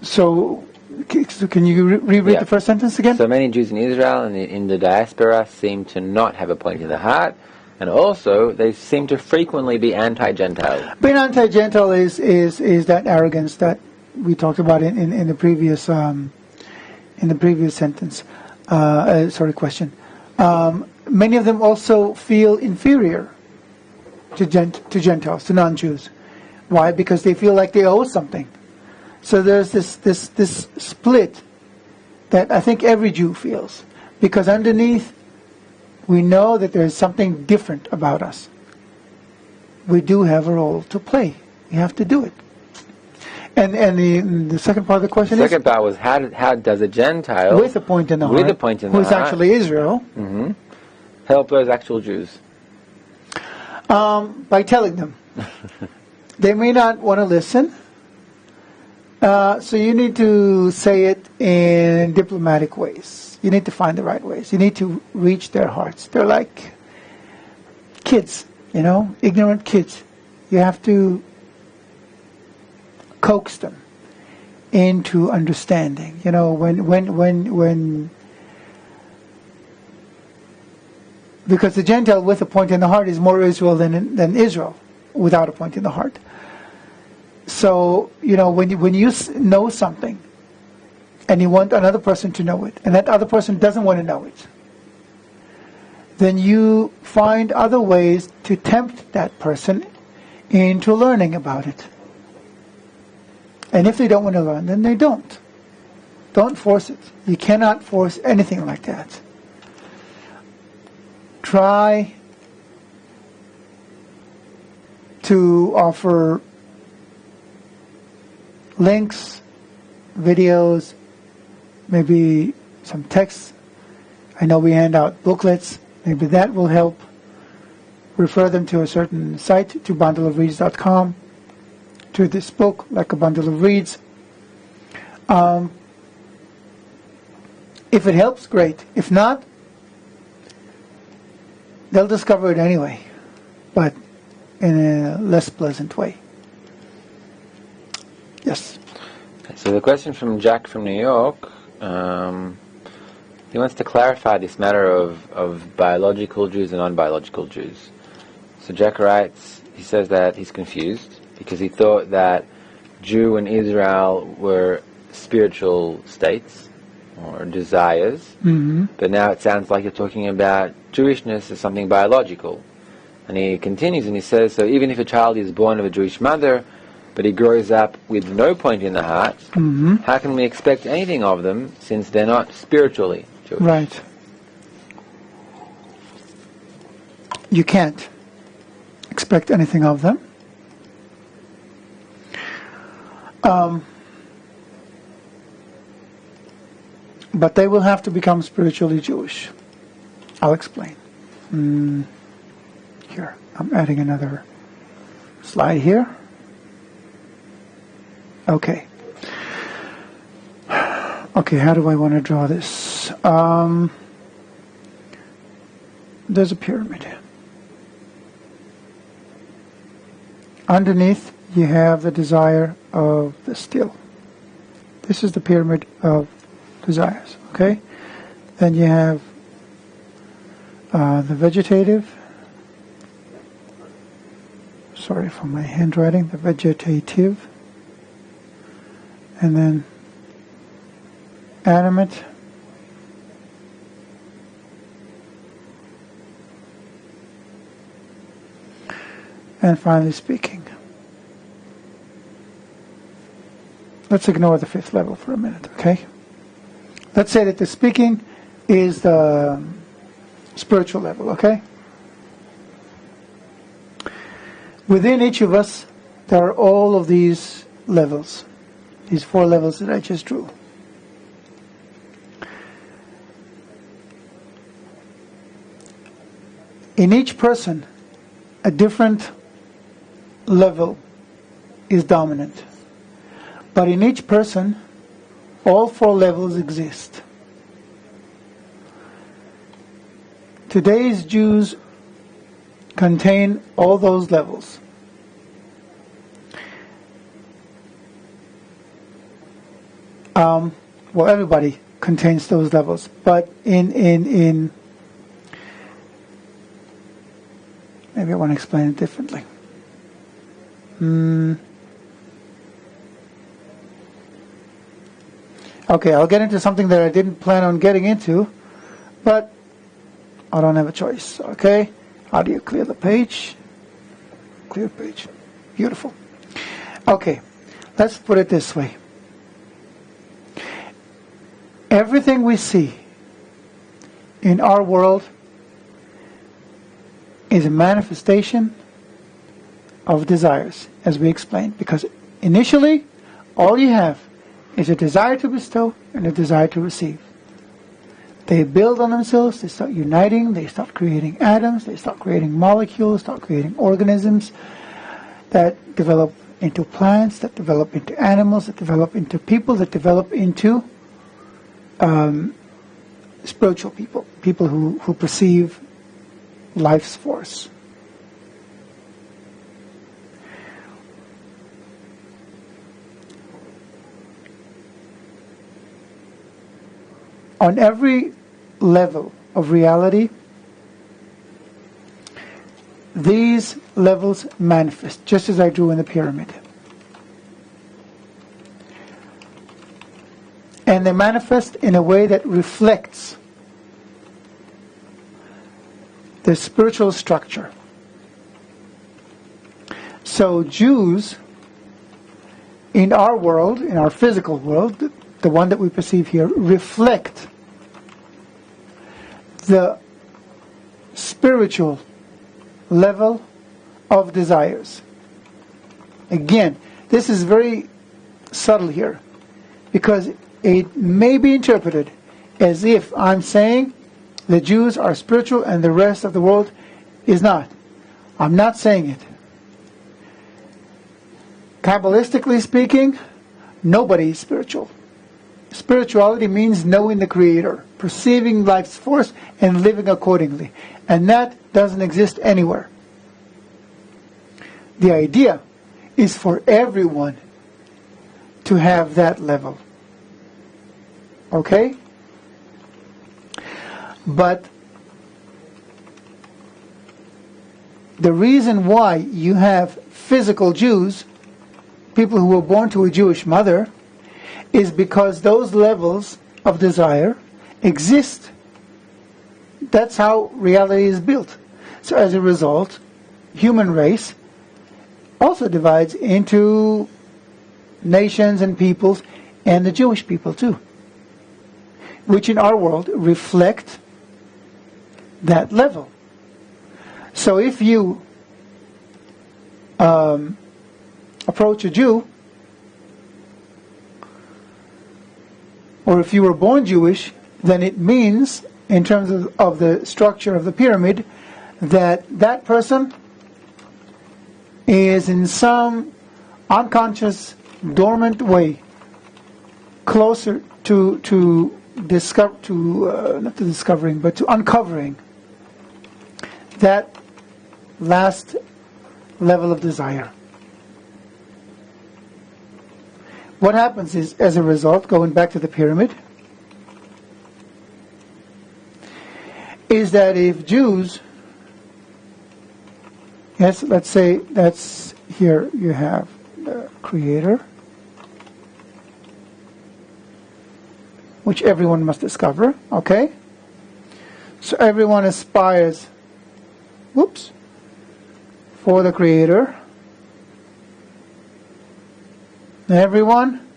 So can you reread Yeah. the first sentence again? So many Jews in Israel and in the diaspora seem to not have a point in the heart, and also they seem to frequently be anti-Gentile. Being anti-Gentile is that arrogance that we talked about in the previous sentence. Question. Many of them also feel inferior to Gentiles, to non-Jews. Why? Because they feel like they owe something. So there's this split that I think every Jew feels, because underneath we know that there's something different about us. We do have a role to play. We have to do it. And the second part of the question The is, second part was how does a Gentile with a point in the heart, who is actually Israel, help those actual Jews? by telling them. They may not want to listen, so you need to say it in diplomatic ways. You need to find the right ways. You need to reach their hearts. They're like kids, ignorant kids. You have to coax them into understanding. When because the Gentile with a point in the heart is more Israel than Israel without a point in the heart. So when you know something and you want another person to know it, and that other person doesn't want to know it, then you find other ways to tempt that person into learning about it. And if they don't want to learn, then they don't. Don't force it. You cannot force anything like that. Try to offer links, videos, maybe some text. I know we hand out booklets. Maybe that will help. Refer them to a certain site, to bundleofreads.com, to this book, Like a Bundle of Reeds. If it helps, great. If not, they'll discover it anyway, but in a less pleasant way. Yes. So the question from Jack from New York, he wants to clarify this matter of biological Jews and non-biological Jews. So Jack writes, he says that he's confused because he thought that Jew and Israel were spiritual states or desires, but now it sounds like you're talking about Jewishness as something biological. And he continues and he says, so even if a child is born of a Jewish mother, but he grows up with no point in the heart, how can we expect anything of them since they're not spiritually Jewish? Right. You can't expect anything of them. But they will have to become spiritually Jewish. I'll explain. Here, I'm adding another slide here. Okay. Okay, how do I want to draw this? There's a pyramid. Underneath, you have the desire of the still. This is the pyramid of desires, okay? Then you have the vegetative. Sorry for my handwriting. The vegetative. And then animate. And finally speaking. Let's ignore the fifth level for a minute, okay? Let's say that the speaking is the spiritual level, okay? Within each of us, there are all of these levels, these 4 levels that I just drew. In each person, a different level is dominant. But in each person, all 4 levels exist. Today's Jews contain all those levels. Well, everybody contains those levels, but in maybe I want to explain it differently. Okay, I'll get into something that I didn't plan on getting into, but I don't have a choice. Okay, how do you clear the page? Clear page. Beautiful. Okay, let's put it this way. Everything we see in our world is a manifestation of desires, as we explained, because initially all you have is a desire to bestow and a desire to receive. They build on themselves, they start uniting, they start creating atoms, they start creating molecules, start creating organisms that develop into plants, that develop into animals, that develop into people, that develop into spiritual people, people who perceive life's force. On every level of reality, these levels manifest, just as I drew in the pyramid. And they manifest in a way that reflects the spiritual structure. So Jews, in our world, in our physical world, the one that we perceive here, reflect the spiritual level of desires. Again, this is very subtle here, because it may be interpreted as if I'm saying the Jews are spiritual and the rest of the world is not. I'm not saying it. Kabbalistically speaking, nobody is spiritual. Spirituality means knowing the Creator, perceiving life's force, and living accordingly. And that doesn't exist anywhere. The idea is for everyone to have that level. Okay? But the reason why you have physical Jews, people who were born to a Jewish mother, is because those levels of desire exist. That's how reality is built. So as a result, human race also divides into nations and peoples, and the Jewish people too, which in our world reflect that level. So if you approach a Jew, or if you were born Jewish, then it means, in terms of the structure of the pyramid, that that person is in some unconscious, dormant way closer to uncovering that last level of desire. What happens is, as a result, going back to the pyramid, is that if Jews, yes, let's say that's here you have the Creator, which everyone must discover, okay? So everyone aspires, for the Creator. Everyone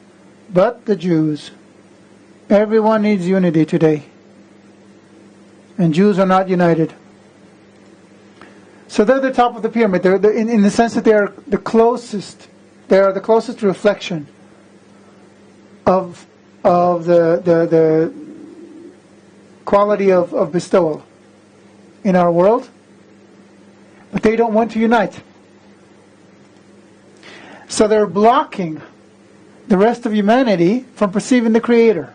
but the Jews. Everyone needs unity today. And Jews are not united. So they're the top of the pyramid. They're in the sense that they are the closest. They are the closest reflection of the quality of bestowal in our world. But they don't want to unite. So they're blocking the rest of humanity from perceiving the Creator.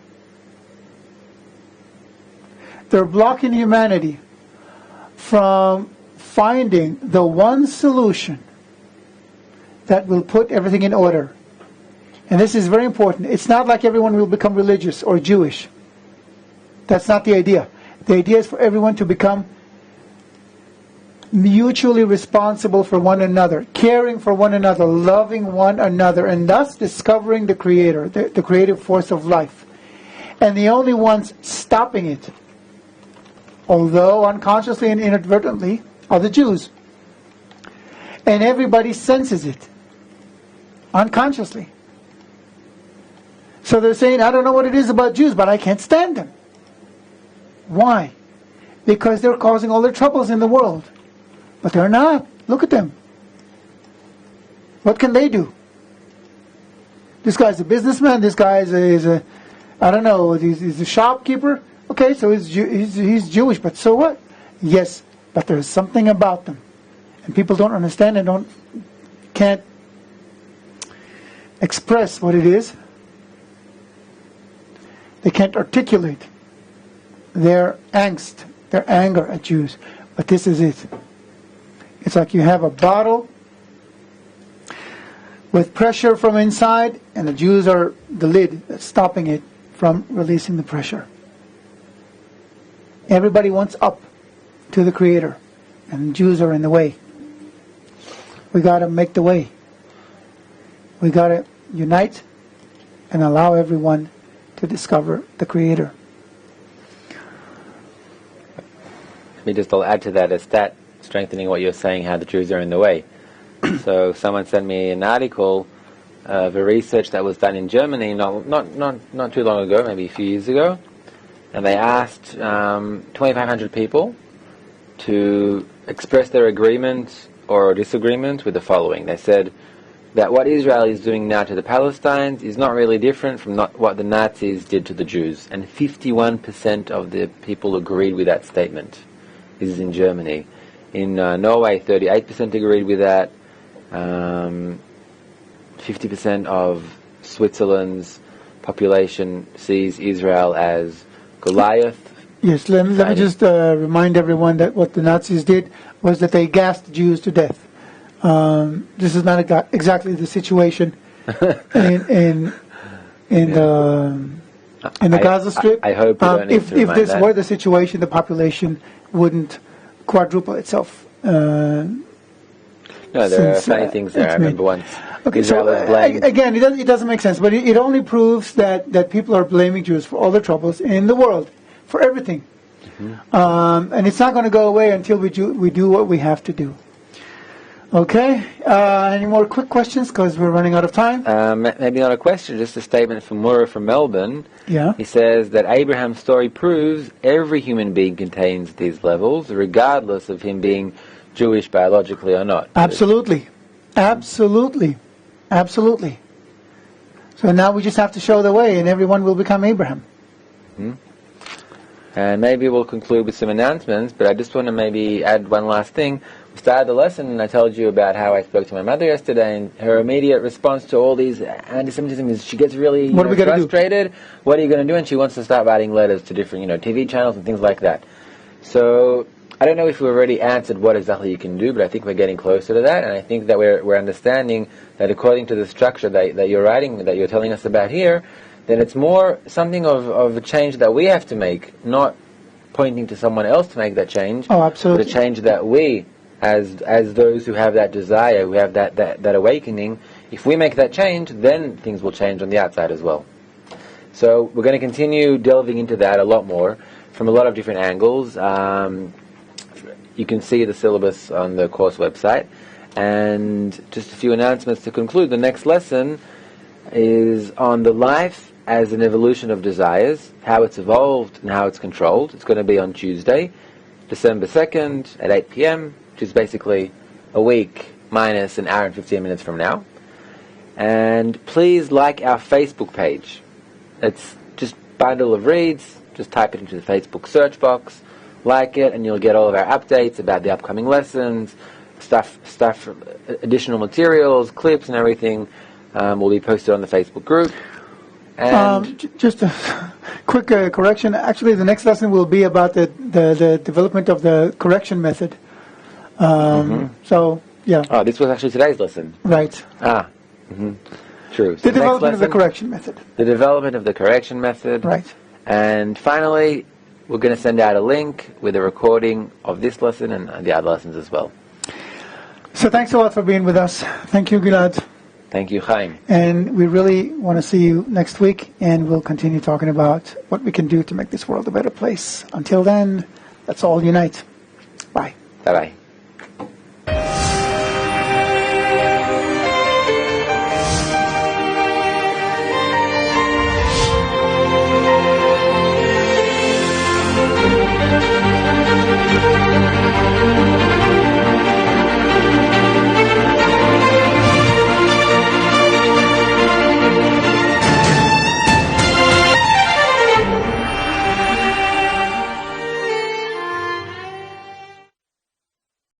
They're blocking humanity from finding the one solution that will put everything in order. And this is very important. It's not like everyone will become religious or Jewish. That's not the idea. The idea is for everyone to become mutually responsible for one another, caring for one another, loving one another, and thus discovering the Creator, the creative force of life. And the only ones stopping it, although unconsciously and inadvertently, are the Jews. And everybody senses it, unconsciously. So they're saying, I don't know what it is about Jews, but I can't stand them. Why? Because they're causing all the troubles in the world. But they're not. Look at them. What can they do? This guy's a businessman. This guy is a I don't know, he's a shopkeeper. Okay, so he's Jewish, but so what? Yes, but there's something about them. And people don't understand and can't express what it is. They can't articulate their angst, their anger at Jews. But this is it. It's like you have a bottle with pressure from inside, and the Jews are the lid that's stopping it from releasing the pressure. Everybody wants up to the Creator, and the Jews are in the way. We got to make the way. We got to unite and allow everyone to discover the Creator. I'll add to that a stat strengthening what you're saying, how the Jews are in the way. So someone sent me an article of a research that was done in Germany not too long ago, maybe a few years ago, and they asked 2,500 people to express their agreement or disagreement with the following. They said that what Israel is doing now to the Palestinians is not really different from what the Nazis did to the Jews, and 51% of the people agreed with that statement. This is in Germany. In Norway, 38% agreed with that. 50% of Switzerland's population sees Israel as Goliath. Yes, let me just remind everyone that what the Nazis did was that they gassed Jews to death. This is not exactly the situation in the Gaza Strip. I hope you don't need to if this that. were the situation, the population wouldn't quadruple itself. No, there are funny things there. I remember once Israel was blamed. Again, it doesn't make sense, but it only proves that people are blaming Jews for all the troubles in the world, for everything. Mm-hmm. And it's not going to go away until we do what we have to do. Okay. Any more quick questions? Because we're running out of time. Maybe not a question, just a statement from Mura from Melbourne. Yeah. He says that Abraham's story proves every human being contains these levels, regardless of him being Jewish biologically or not. Absolutely. Absolutely. Absolutely. So now we just have to show the way, and everyone will become Abraham. Mm-hmm. And maybe we'll conclude with some announcements, but I just want to maybe add one last thing. We started the lesson, and I told you about how I spoke to my mother yesterday, and her immediate response to all these anti-Semitism is she gets really frustrated. What are you going to do? And she wants to start writing letters to different TV channels and things like that. So I don't know if we've already answered what exactly you can do, but I think we're getting closer to that, and I think that we're understanding that according to the structure that you're writing, that you're telling us about here, then it's more something of a change that we have to make, not pointing to someone else to make that change. Oh, absolutely. But a change that we, as those who have that desire, who have that awakening, if we make that change, then things will change on the outside as well. So we're going to continue delving into that a lot more from a lot of different angles. You can see the syllabus on the course website. And just a few announcements to conclude. The next lesson is on the life as an evolution of desires, how it's evolved and how it's controlled. It's going to be on Tuesday, December 2nd at 8 p.m., which is basically a week minus an hour and 15 minutes from now. And please like our Facebook page. It's just Bundle of Reads. Just type it into the Facebook search box, like it, and you'll get all of our updates about the upcoming lessons, stuff, additional materials, clips and everything will be posted on the Facebook group. And just a quick correction. Actually, the next lesson will be about the development of the correction method. So, yeah, Oh, this was actually today's lesson. right. True. So The next development of the lesson, correction method. the development of the correction method. Right. And finally, we're going to send out a link with a recording of this lesson and the other lessons as well. So thanks a lot for being with us. Thank you, Gilad. Thank you, Chaim. And we really want to see you next week, and we'll continue talking about what we can do to make this world a better place. Until then, let's all unite. Bye. Bye-bye.